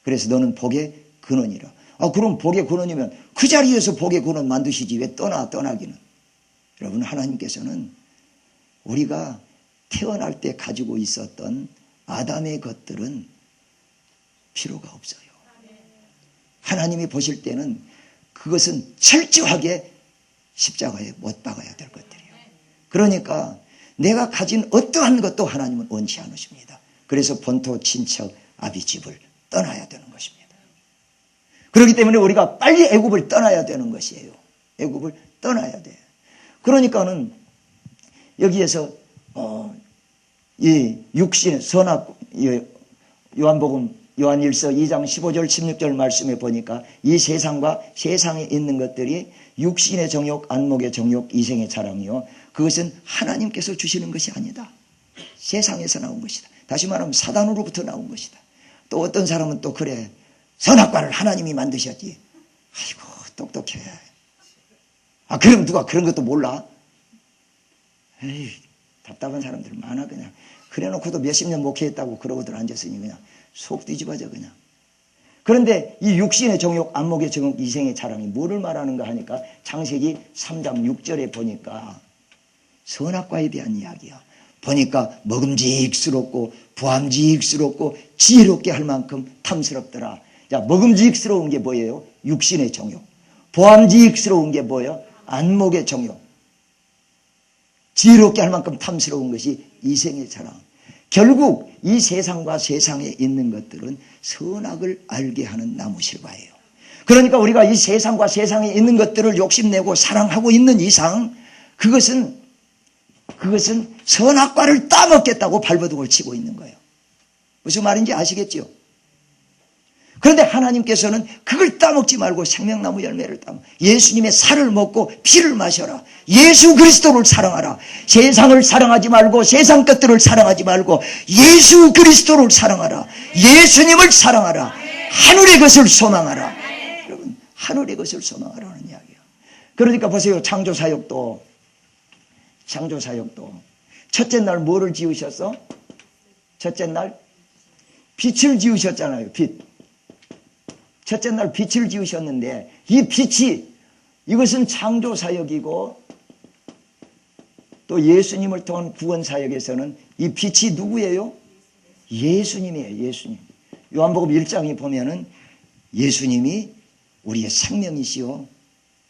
그래서 너는 복의 근원이라. 그럼 복의 근원이면 그 자리에서 복의 근원 만드시지 왜 떠나기는. 여러분, 하나님께서는 우리가 태어날 때 가지고 있었던 아담의 것들은 필요가 없어요. 하나님이 보실 때는 그것은 철저하게 십자가에 못 박아야 될 것들이에요. 그러니까 내가 가진 어떠한 것도 하나님은 원치 않으십니다. 그래서 본토, 친척, 아비 집을 떠나야 되는 것입니다. 그렇기 때문에 우리가 빨리 애굽을 떠나야 되는 것이에요. 애굽을 떠나야 돼. 그러니까는 여기에서 이 육신 선악 요한복음 요한 1서 2장 15절 16절 말씀에 보니까 이 세상과 세상에 있는 것들이 육신의 정욕, 안목의 정욕, 이생의 자랑이요. 그것은 하나님께서 주시는 것이 아니다. 세상에서 나온 것이다. 다시 말하면 사단으로부터 나온 것이다. 또 어떤 사람은 또 그래. 선악과를 하나님이 만드셨지. 아이고 똑똑해. 그럼 누가 그런 것도 몰라? 에이, 답답한 사람들 많아 그냥. 그래놓고도 몇십 년 목회했다고 그러고들 앉았으니 그냥 속 뒤집어져 그냥. 그런데 이 육신의 정욕, 안목의 정욕, 이생의 자랑이 뭐를 말하는가 하니까 창세기 3장 6절에 보니까 선악과에 대한 이야기야. 보니까 먹음직스럽고 부함직스럽고 지혜롭게 할 만큼 탐스럽더라. 자, 먹음직스러운 게 뭐예요? 육신의 정욕. 부함직스러운 게 뭐예요? 안목의 정욕. 지혜롭게 할 만큼 탐스러운 것이 이생의 자랑. 결국 이 세상과 세상에 있는 것들은 선악을 알게 하는 나무실과예요. 그러니까 우리가 이 세상과 세상에 있는 것들을 욕심내고 사랑하고 있는 이상 그것은 선악과를 따먹겠다고 발버둥을 치고 있는 거예요. 무슨 말인지 아시겠죠? 그런데 하나님께서는 그걸 따먹지 말고 생명나무 열매를 따먹어. 예수님의 살을 먹고 피를 마셔라. 예수 그리스도를 사랑하라. 세상을 사랑하지 말고 세상 것들을 사랑하지 말고 예수 그리스도를 사랑하라. 예수님을 사랑하라. 하늘의 것을 소망하라. 여러분, 하늘의 것을 소망하라는 이야기예요. 그러니까 보세요. 창조사역도 첫째 날 뭐를 지으셨어? 첫째 날 빛을 지으셨잖아요. 빛. 첫째 날 빛을 지으셨는데 이 빛이 이것은 창조사역이고 또 예수님을 통한 구원사역에서는 이 빛이 누구예요? 예수님이에요. 예수님. 요한복음 1장에 보면은 예수님이 우리의 생명이시요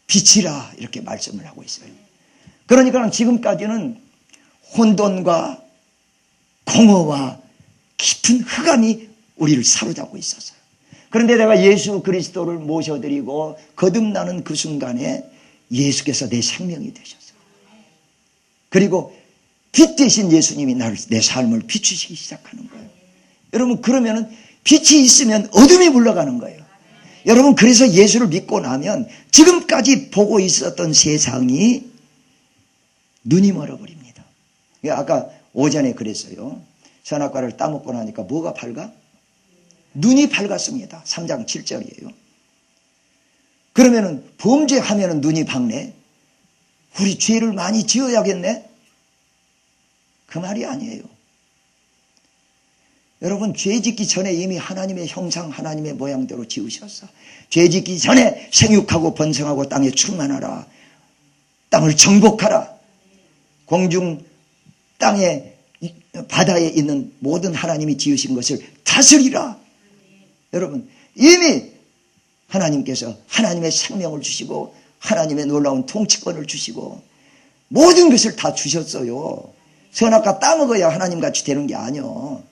빛이라 이렇게 말씀을 하고 있어요. 그러니까 지금까지는 혼돈과 공허와 깊은 흑암이 우리를 사로잡고 있었어요. 그런데 내가 예수 그리스도를 모셔드리고 거듭나는 그 순간에 예수께서 내 생명이 되셨어요. 그리고 빛 대신 예수님이 내 삶을 비추시기 시작하는 거예요. 여러분, 그러면은 빛이 있으면 어둠이 물러가는 거예요. 여러분, 그래서 예수를 믿고 나면 지금까지 보고 있었던 세상이 눈이 멀어버립니다. 아까 오전에 그랬어요. 선악과를 따먹고 나니까 뭐가 밝아? 눈이 밝았습니다. 3장 7절이에요. 그러면은 범죄하면은 눈이 밝네? 우리 죄를 많이 지어야겠네? 그 말이 아니에요. 여러분, 죄 짓기 전에 이미 하나님의 형상, 하나님의 모양대로 지으셨어. 죄 짓기 전에 생육하고 번성하고 땅에 충만하라. 땅을 정복하라. 공중, 땅에, 바다에 있는 모든 하나님이 지으신 것을 다스리라. 여러분, 이미 하나님께서 하나님의 생명을 주시고 하나님의 놀라운 통치권을 주시고 모든 것을 다 주셨어요. 선악과 따먹어야 하나님같이 되는 게 아니요.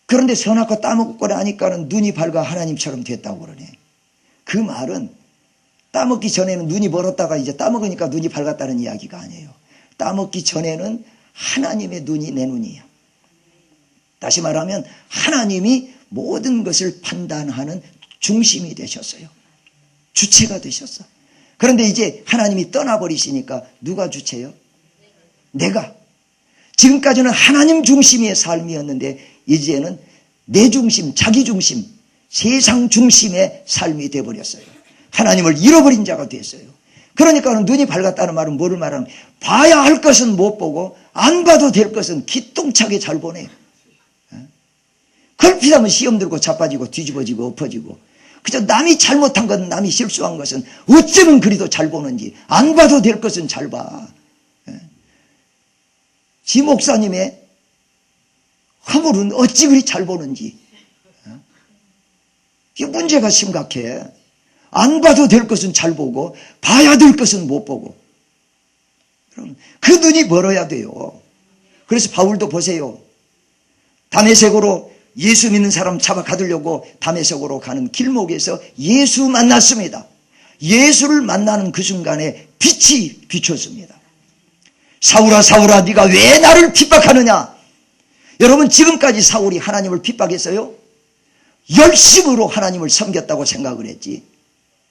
그런데 선악과 따먹고 나니까는 눈이 밝아 하나님처럼 됐다고 그러네. 그 말은 따먹기 전에는 눈이 멀었다가 이제 따먹으니까 눈이 밝았다는 이야기가 아니에요. 따먹기 전에는 하나님의 눈이 내 눈이야. 다시 말하면 하나님이 모든 것을 판단하는 중심이 되셨어요. 주체가 되셨어. 그런데 이제 하나님이 떠나버리시니까 누가 주체요? 내가. 지금까지는 하나님 중심의 삶이었는데 이제는 내 중심, 자기 중심, 세상 중심의 삶이 되어버렸어요. 하나님을 잃어버린 자가 됐어요. 그러니까 눈이 밝았다는 말은 뭐를 말하는? 봐야 할 것은 못 보고 안 봐도 될 것은 기똥차게 잘 보네. 걸핏하면 시험 들고 자빠지고 뒤집어지고 엎어지고 그저 남이 잘못한 건 남이 실수한 것은 어쩌면 그리도 잘 보는지 안 봐도 될 것은 잘 봐. 지 목사님의 화물은 어찌 그리 잘 보는지 이 문제가 심각해. 안 봐도 될 것은 잘 보고 봐야 될 것은 못 보고 그 눈이 멀어야 돼요. 그래서 바울도 보세요. 다메섹으로 예수 믿는 사람 잡아 가두려고 다메섹으로 가는 길목에서 예수 만났습니다. 예수를 만나는 그 순간에 빛이 비쳤습니다. 사울아 사울아 네가 왜 나를 핍박하느냐. 여러분, 지금까지 사울이 하나님을 핍박했어요? 열심으로 하나님을 섬겼다고 생각을 했지.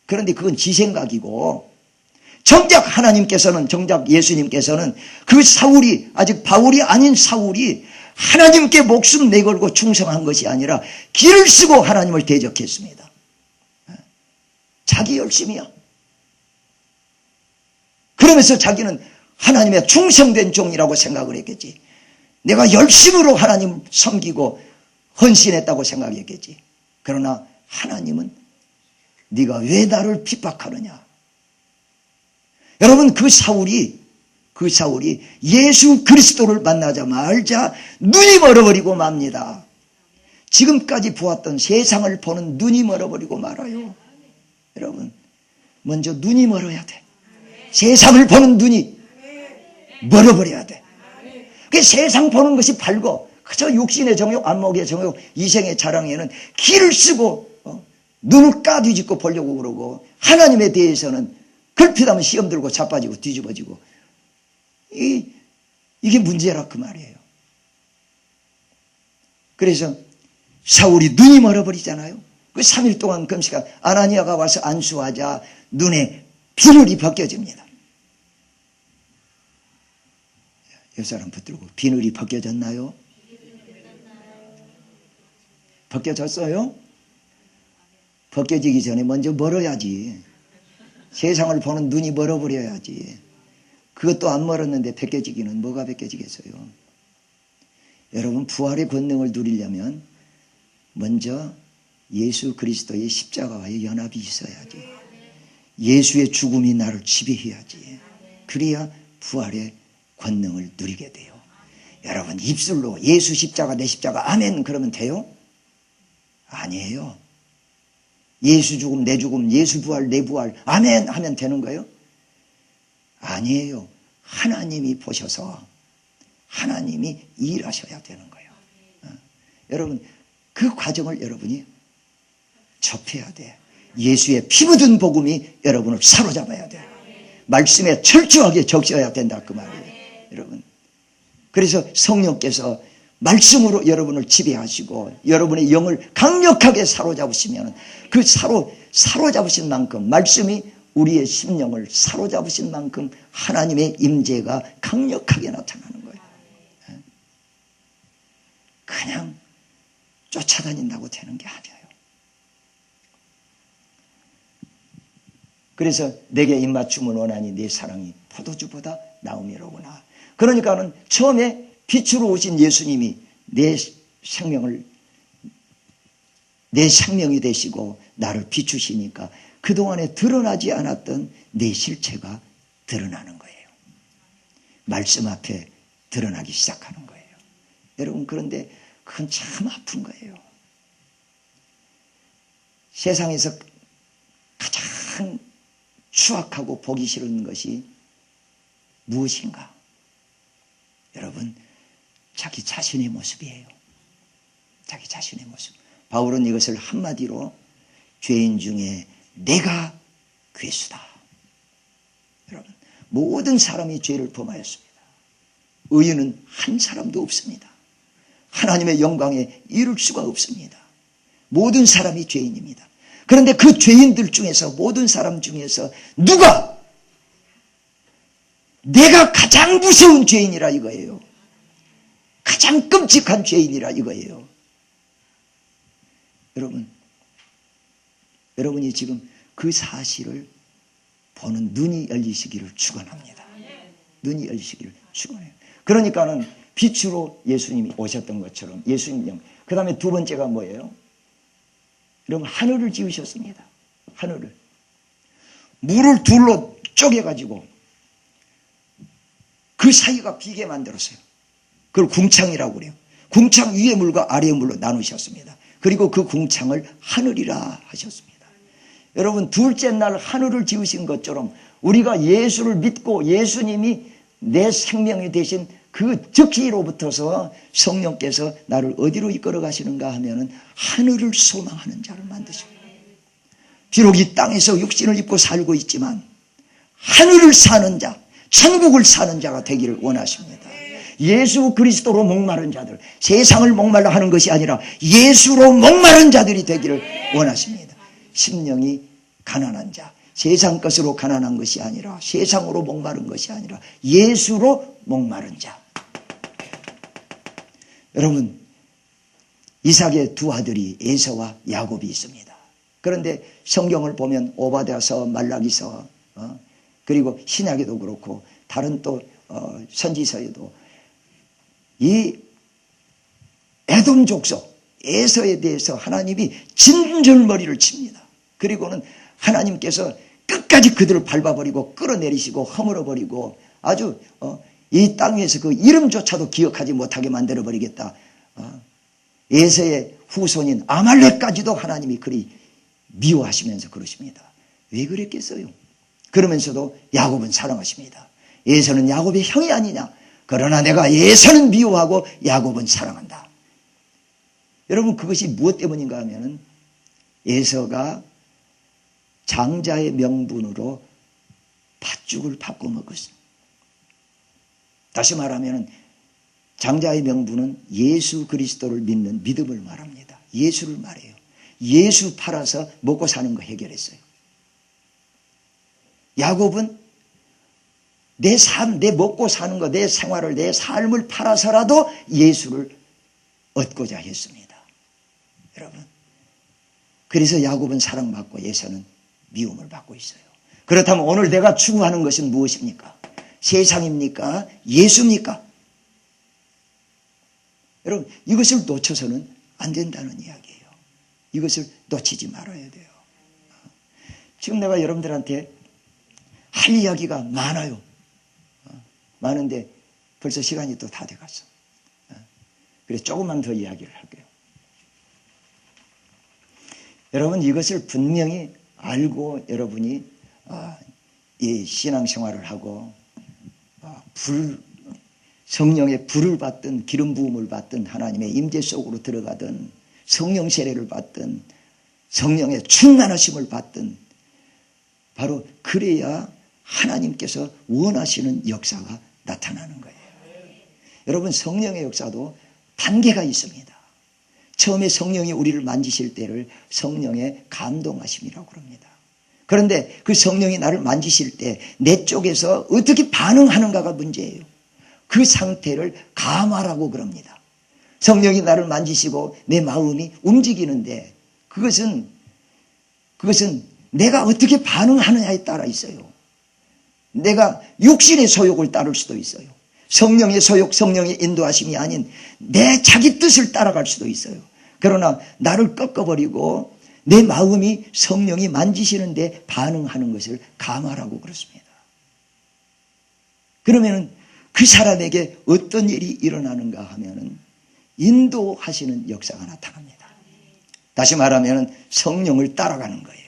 그런데 그건 지 생각이고 정작 하나님께서는, 정작 예수님께서는 그 사울이, 아직 바울이 아닌 사울이 하나님께 목숨 내걸고 충성한 것이 아니라 길을 쓰고 하나님을 대적했습니다. 자기 열심이야. 그러면서 자기는 하나님의 충성된 종이라고 생각을 했겠지. 내가 열심으로 하나님 섬기고 헌신했다고 생각했겠지. 그러나 하나님은 네가 왜 나를 핍박하느냐. 여러분, 그 사울이 예수 그리스도를 만나자마자 눈이 멀어버리고 맙니다. 지금까지 보았던 세상을 보는 눈이 멀어버리고 말아요. 여러분, 먼저 눈이 멀어야 돼. 세상을 보는 눈이 멀어버려야 돼. 그 세상 보는 것이 밝고 그저 육신의 정욕, 안목의 정욕, 이생의 자랑에는 길을 쓰고 눈을 까뒤집고 보려고 그러고, 하나님에 대해서는 걸핏하면 시험 들고 자빠지고 뒤집어지고, 이게 문제라 그 말이에요. 그래서 사울이 눈이 멀어버리잖아요. 그 3일 동안 금시가 아나니아가 와서 안수하자 눈에 비늘이 벗겨집니다. 옆 사람 붙들고, 비늘이 벗겨졌나요? 벗겨졌어요? 벗겨지기 전에 먼저 멀어야지. 세상을 보는 눈이 멀어버려야지. 그것도 안 멀었는데 벗겨지기는 뭐가 벗겨지겠어요? 여러분, 부활의 권능을 누리려면 먼저 예수 그리스도의 십자가와의 연합이 있어야지. 예수의 죽음이 나를 지배해야지. 그래야 부활의 권능을 누리게 돼요. 여러분, 입술로 예수 십자가 내 십자가 아멘 그러면 돼요? 아니에요. 예수 죽음 내 죽음, 예수 부활 내 부활 아멘 하면 되는 거예요? 아니에요. 하나님이 보셔서 하나님이 일하셔야 되는 거예요. 여러분, 그 과정을 여러분이 접해야 돼. 예수의 피 묻은 복음이 여러분을 사로잡아야 돼. 말씀에 철저하게 적셔야 된다 그 말이에요. 여러분, 그래서 성령께서 말씀으로 여러분을 지배하시고 여러분의 영을 강력하게 사로잡으시면, 그 사로잡으신 만큼, 말씀이 우리의 심령을 사로잡으신 만큼 하나님의 임재가 강력하게 나타나는 거예요. 그냥 쫓아다닌다고 되는 게 아니에요. 그래서 내게 입맞춤을 원하니 내 사랑이 포도주보다 나음이로구나. 그러니까는 처음에 빛으로 오신 예수님이 내 생명이 되시고 나를 비추시니까 그동안에 드러나지 않았던 내 실체가 드러나는 거예요. 말씀 앞에 드러나기 시작하는 거예요. 여러분, 그런데 그건 참 아픈 거예요. 세상에서 가장 추악하고 보기 싫은 것이 무엇인가? 여러분, 자기 자신의 모습이에요. 자기 자신의 모습. 바울은 이것을 한마디로 죄인 중에 내가 괴수다. 여러분, 모든 사람이 죄를 범하였습니다. 의인은 한 사람도 없습니다. 하나님의 영광에 이룰 수가 없습니다. 모든 사람이 죄인입니다. 그런데 그 죄인들 중에서, 모든 사람 중에서 누가 내가 가장 무서운 죄인이라 이거예요. 가장 끔찍한 죄인이라 이거예요. 여러분이 지금 그 사실을 보는 눈이 열리시기를 축원합니다. 눈이 열리시기를 축원해요. 그러니까는 빛으로 예수님이 오셨던 것처럼 예수님 영. 그 다음에 두 번째가 뭐예요? 여러분, 하늘을 지으셨습니다. 하늘을. 물을 둘로 쪼개가지고 그 사이가 비게 만들었어요. 그걸 궁창이라고 그래요. 궁창 위의 물과 아래의 물로 나누셨습니다. 그리고 그 궁창을 하늘이라 하셨습니다. 여러분, 둘째 날 하늘을 지으신 것처럼 우리가 예수를 믿고 예수님이 내 생명이 되신 그 즉시로부터서 성령께서 나를 어디로 이끌어 가시는가 하면은 하늘을 소망하는 자를 만드십니다. 비록 이 땅에서 육신을 입고 살고 있지만 하늘을 사는 자, 천국을 사는 자가 되기를 원하십니다. 예수 그리스도로 목마른 자들, 세상을 목말라 하는 것이 아니라 예수로 목마른 자들이 되기를 원하십니다. 심령이 가난한 자, 세상 것으로 가난한 것이 아니라, 세상으로 목마른 것이 아니라 예수로 목마른 자. 여러분, 이삭의 두 아들이 에서와 야곱이 있습니다. 그런데 성경을 보면 오바댜서, 말라기서, 그리고 신약에도 그렇고 다른 또 선지서에도 이 에돔 족속 에서에 대해서 하나님이 진절머리를 칩니다. 그리고는 하나님께서 끝까지 그들을 밟아버리고 끌어내리시고 허물어버리고 아주 이 땅에서 그 이름조차도 기억하지 못하게 만들어버리겠다. 에서의 후손인 아말렉까지도 하나님이 그리 미워하시면서 그러십니다. 왜 그랬겠어요? 그러면서도 야곱은 사랑하십니다. 에서는 야곱의 형이 아니냐? 그러나 내가 에서는 미워하고 야곱은 사랑한다. 여러분, 그것이 무엇 때문인가 하면은 에서가 장자의 명분으로 팥죽을 바꿔 먹었습니다. 다시 말하면 장자의 명분은 예수 그리스도를 믿는 믿음을 말합니다. 예수를 말해요. 예수 팔아서 먹고 사는 거 해결했어요. 야곱은 내 삶, 내 먹고 사는 거, 내 생활을, 내 삶을 팔아서라도 예수를 얻고자 했습니다. 여러분, 그래서 야곱은 사랑받고 에서는 미움을 받고 있어요. 그렇다면 오늘 내가 추구하는 것은 무엇입니까? 세상입니까? 예수입니까? 여러분, 이것을 놓쳐서는 안 된다는 이야기예요. 이것을 놓치지 말아야 돼요. 지금 내가 여러분들한테 할 이야기가 많아요. 많은데 벌써 시간이 또 다 돼갔어. 그래서 조금만 더 이야기를 할게요. 여러분, 이것을 분명히 알고 여러분이 이 신앙생활을 하고 성령의 불을 받든 기름 부음을 받든 하나님의 임재 속으로 들어가든 성령 세례를 받든 성령의 충만하심을 받든 바로 그래야 하나님께서 원하시는 역사가 나타나는 거예요. 여러분, 성령의 역사도 단계가 있습니다. 처음에 성령이 우리를 만지실 때를 성령의 감동하심이라고 그럽니다. 그런데 그 성령이 나를 만지실 때 내 쪽에서 어떻게 반응하는가가 문제예요. 그 상태를 감화라고 그럽니다. 성령이 나를 만지시고 내 마음이 움직이는데 그것은 내가 어떻게 반응하느냐에 따라 있어요. 내가 육신의 소욕을 따를 수도 있어요. 성령의 소욕, 성령의 인도하심이 아닌 내 자기 뜻을 따라갈 수도 있어요. 그러나 나를 꺾어버리고 내 마음이 성령이 만지시는데 반응하는 것을 감화라고 그렇습니다. 그러면 그 사람에게 어떤 일이 일어나는가 하면은 인도하시는 역사가 나타납니다. 다시 말하면 성령을 따라가는 거예요.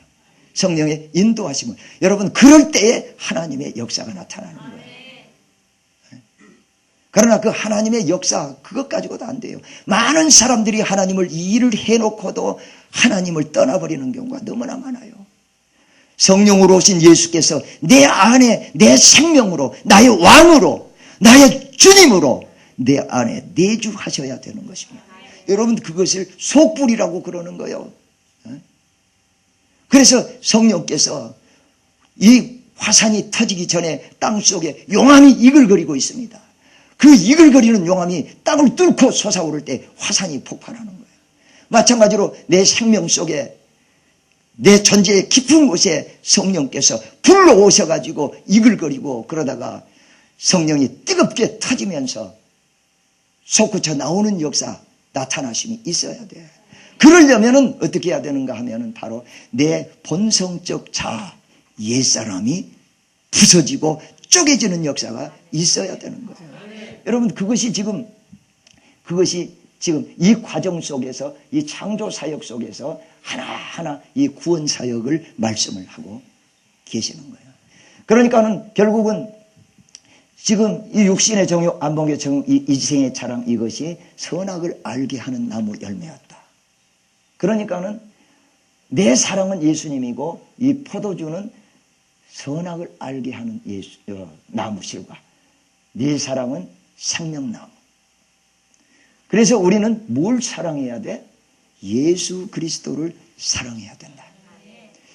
성령의 인도하심을. 여러분, 그럴 때에 하나님의 역사가 나타나는 거예요. 그러나 그 하나님의 역사, 그것 가지고도 안 돼요. 많은 사람들이 하나님을 이 일을 해놓고도 하나님을 떠나버리는 경우가 너무나 많아요. 성령으로 오신 예수께서 내 안에 내 생명으로, 나의 왕으로, 나의 주님으로 내 안에 내주하셔야 되는 것입니다. 여러분, 그것을 속불이라고 그러는 거예요. 그래서 성령께서 이 화산이 터지기 전에 땅속에 용암이 이글거리고 있습니다. 그 이글거리는 용암이 땅을 뚫고 솟아오를 때 화산이 폭발하는 거예요. 마찬가지로 내 생명 속에 내 존재의 깊은 곳에 성령께서 불러 오셔가지고 이글거리고 그러다가 성령이 뜨겁게 터지면서 솟구쳐 나오는 역사, 나타나심이 있어야 돼. 그러려면 어떻게 해야 되는가 하면은 바로 내 본성적 자아, 옛사람이 부서지고 쪼개지는 역사가 있어야 되는 거예요. 여러분, 그것이 지금 이 과정 속에서, 이 창조 사역 속에서 하나하나 이 구원 사역을 말씀을 하고 계시는 거예요. 그러니까는 결국은 지금 이 육신의 정욕, 안목의 정욕, 이 이생의 자랑, 이것이 선악을 알게 하는 나무 열매였다. 그러니까는 내 사랑은 예수님이고 이 포도주는 선악을 알게 하는 나무실과 내 사랑은 생명나무. 그래서 우리는 뭘 사랑해야 돼? 예수 그리스도를 사랑해야 된다.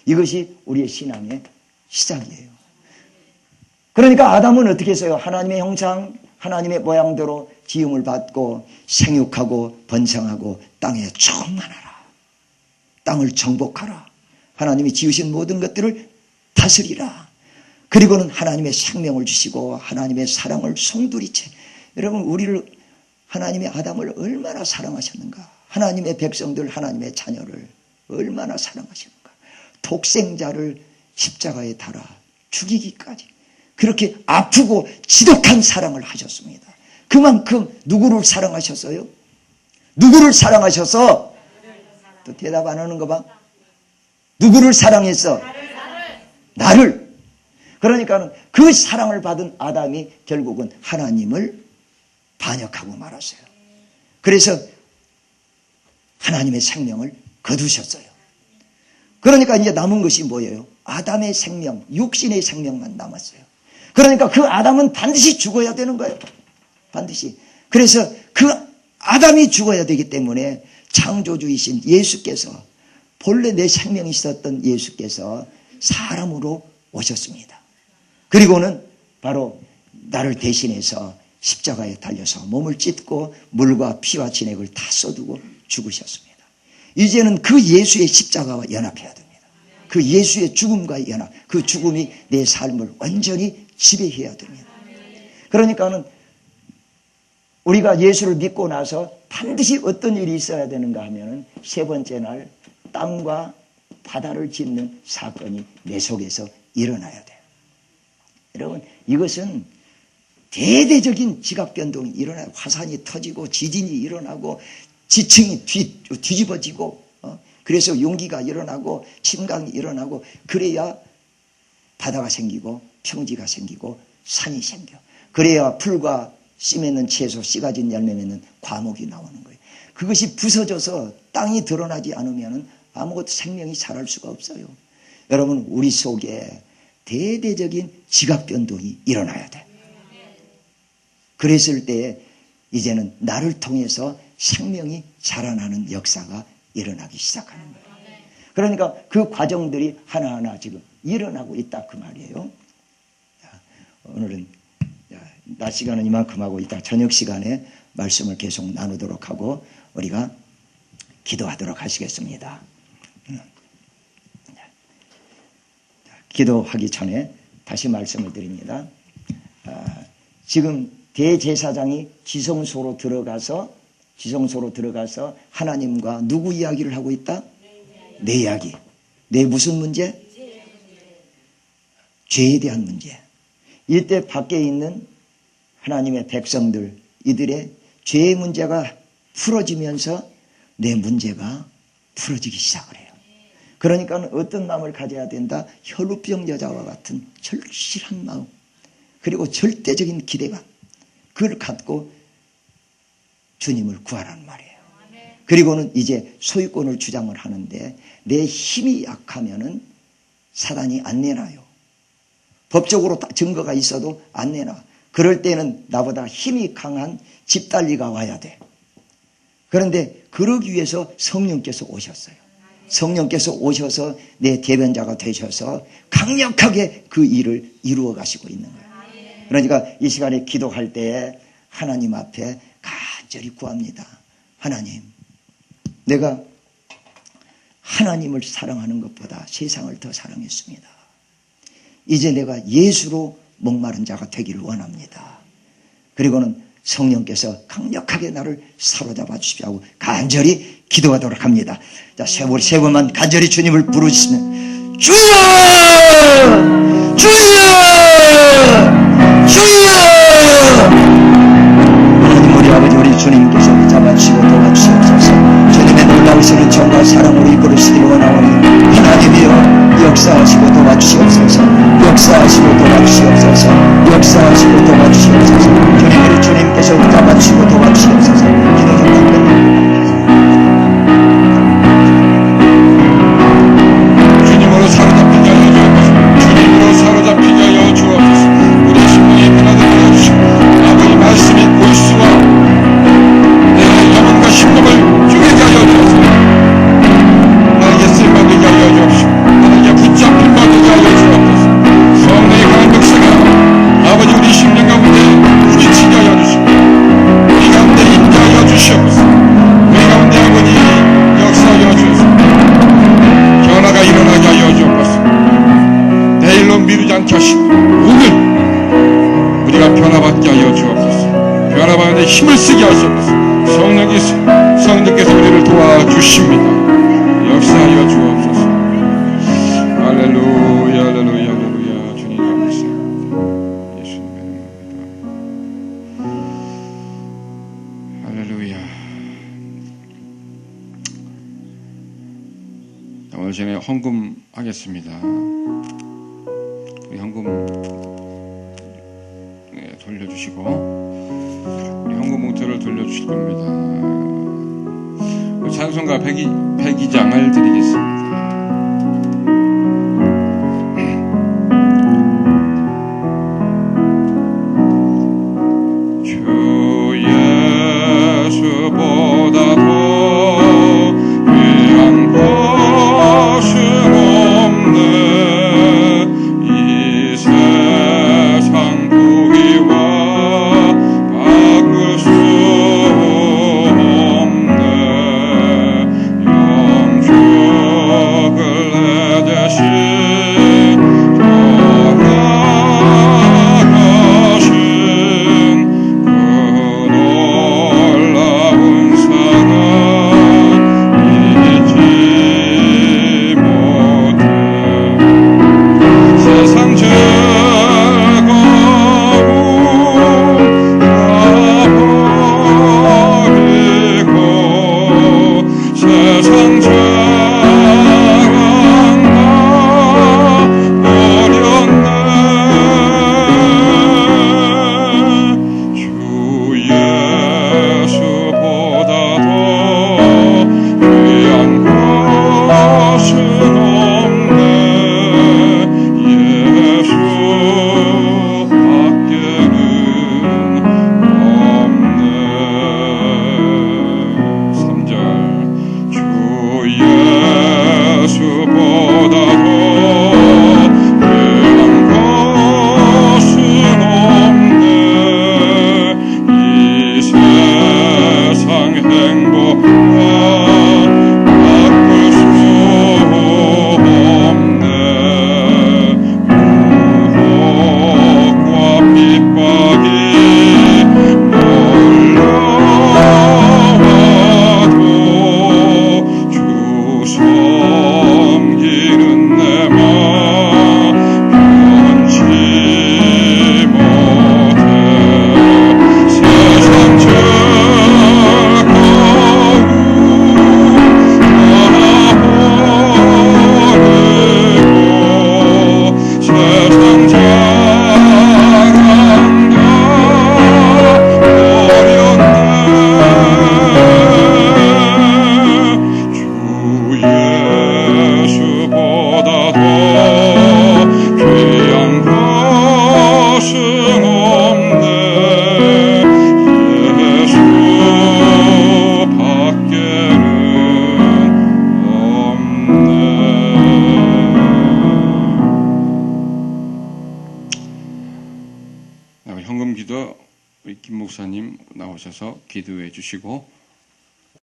이것이 우리의 신앙의 시작이에요. 그러니까 아담은 어떻게 했어요? 하나님의 형상, 하나님의 모양대로 지음을 받고 생육하고 번성하고 땅에 충만하라. 땅을 정복하라. 하나님이 지으신 모든 것들을 다스리라. 그리고는 하나님의 생명을 주시고 하나님의 사랑을 송두리째. 여러분, 우리를 하나님의 아담을 얼마나 사랑하셨는가. 하나님의 백성들, 하나님의 자녀를 얼마나 사랑하셨는가. 독생자를 십자가에 달아 죽이기까지 그렇게 아프고 지독한 사랑을 하셨습니다. 그만큼 누구를 사랑하셨어요? 누구를 사랑하셔서? 또 대답 안 하는 거 봐. 누구를 사랑했어? 나를. 그러니까 그 사랑을 받은 아담이 결국은 하나님을 반역하고 말았어요. 그래서 하나님의 생명을 거두셨어요. 그러니까 이제 남은 것이 뭐예요? 아담의 생명, 육신의 생명만 남았어요. 그러니까 그 아담은 반드시 죽어야 되는 거예요. 반드시. 그래서 그 아담이 죽어야 되기 때문에 창조주이신 예수께서, 본래 내 생명이 있었던 예수께서 사람으로 오셨습니다. 그리고는 바로 나를 대신해서 십자가에 달려서 몸을 찢고 물과 피와 진액을 다 쏟고 죽으셨습니다. 이제는 그 예수의 십자가와 연합해야 됩니다. 그 예수의 죽음과 연합, 그 죽음이 내 삶을 완전히 지배해야 됩니다. 그러니까는 우리가 예수를 믿고 나서 반드시 어떤 일이 있어야 되는가 하면은 세 번째 날 땅과 바다를 짓는 사건이 내 속에서 일어나야 돼요. 여러분, 이것은 대대적인 지각 변동이 일어나요. 화산이 터지고 지진이 일어나고 지층이 뒤집어지고 그래서 용기가 일어나고 침강이 일어나고 그래야 바다가 생기고 평지가 생기고 산이 생겨. 그래야 풀과 씨 맺는 채소, 씨 가진 열매 맺는 과목이 나오는 거예요. 그것이 부서져서 땅이 드러나지 않으면 아무것도 생명이 자랄 수가 없어요. 여러분, 우리 속에 대대적인 지각 변동이 일어나야 돼. 그랬을 때 이제는 나를 통해서 생명이 자라나는 역사가 일어나기 시작하는 거예요. 그러니까 그 과정들이 하나하나 지금 일어나고 있다 그 말이에요. 오늘은 낮 시간은 이만큼 하고 이따 저녁 시간에 말씀을 계속 나누도록 하고 우리가 기도하도록 하시겠습니다. 기도하기 전에 다시 말씀을 드립니다. 지금 대제사장이 지성소로 들어가서 하나님과 누구 이야기를 하고 있다? 내 이야기. 내 무슨 문제? 죄에 대한 문제. 이때 밖에 있는 하나님의 백성들, 이들의 죄의 문제가 풀어지면서 내 문제가 풀어지기 시작을 해요. 그러니까 어떤 마음을 가져야 된다? 혈루병 여자와 같은 절실한 마음, 그리고 절대적인 기대감, 그걸 갖고 주님을 구하라는 말이에요. 그리고는 이제 소유권을 주장을 하는데 내 힘이 약하면은 사단이 안 내놔요. 법적으로 증거가 있어도 안 내놔. 그럴 때는 나보다 힘이 강한 집달리가 와야 돼. 그런데 그러기 위해서 성령께서 오셨어요. 성령께서 오셔서 내 대변자가 되셔서 강력하게 그 일을 이루어 가시고 있는 거예요. 그러니까 이 시간에 기도할 때 하나님 앞에 간절히 구합니다. 하나님, 내가 하나님을 사랑하는 것보다 세상을 더 사랑했습니다. 이제 내가 예수로 목마른 자가 되기를 원합니다. 그리고는 성령께서 강력하게 나를 사로잡아 주십시오 하고 간절히 기도하도록 합니다. 자, 세 번만 간절히 주님을 부르시면 주여! 주여! 주여! 하나님, 우리 아버지, 우리 주님께서 잡아주시고 도와주시옵소서. 주님의 놀라우시는 정과 사랑으로 이끌으시기를 원하오니 하나님이여 역사하시고 도와주시옵소서. 역사하시고 도와주시옵소서. 역사하시고 도와주시옵소서. 주님께서 잡아주시고 도와주시옵소서. 기도 좀 끝냅니다. 주님으로 사로잡히게 하여 주옵소서. 주님으로 사로잡히게 하여 주옵소서. 우리 심령이 편하게 하여 주시고 아버지 말씀이 골수와 내 영혼과 심령을 쪼개게 하여 주옵소서. 나에게 쓰임받게 하여 주옵시고 나에게 붙잡힘 받게 하여 주옵소서. 성령의 강한 역사가 아버지 우리 심령 가운데 부딪히게 하여 할렐루야. 오늘 전에 헌금 하겠습니다. 우리 헌금 돌려주시고, 우리 헌금 봉투를 돌려주실 겁니다. 우리 찬송가 102장을 드리겠습니다. 현금기도 우리 김 목사님 나오셔서 기도해 주시고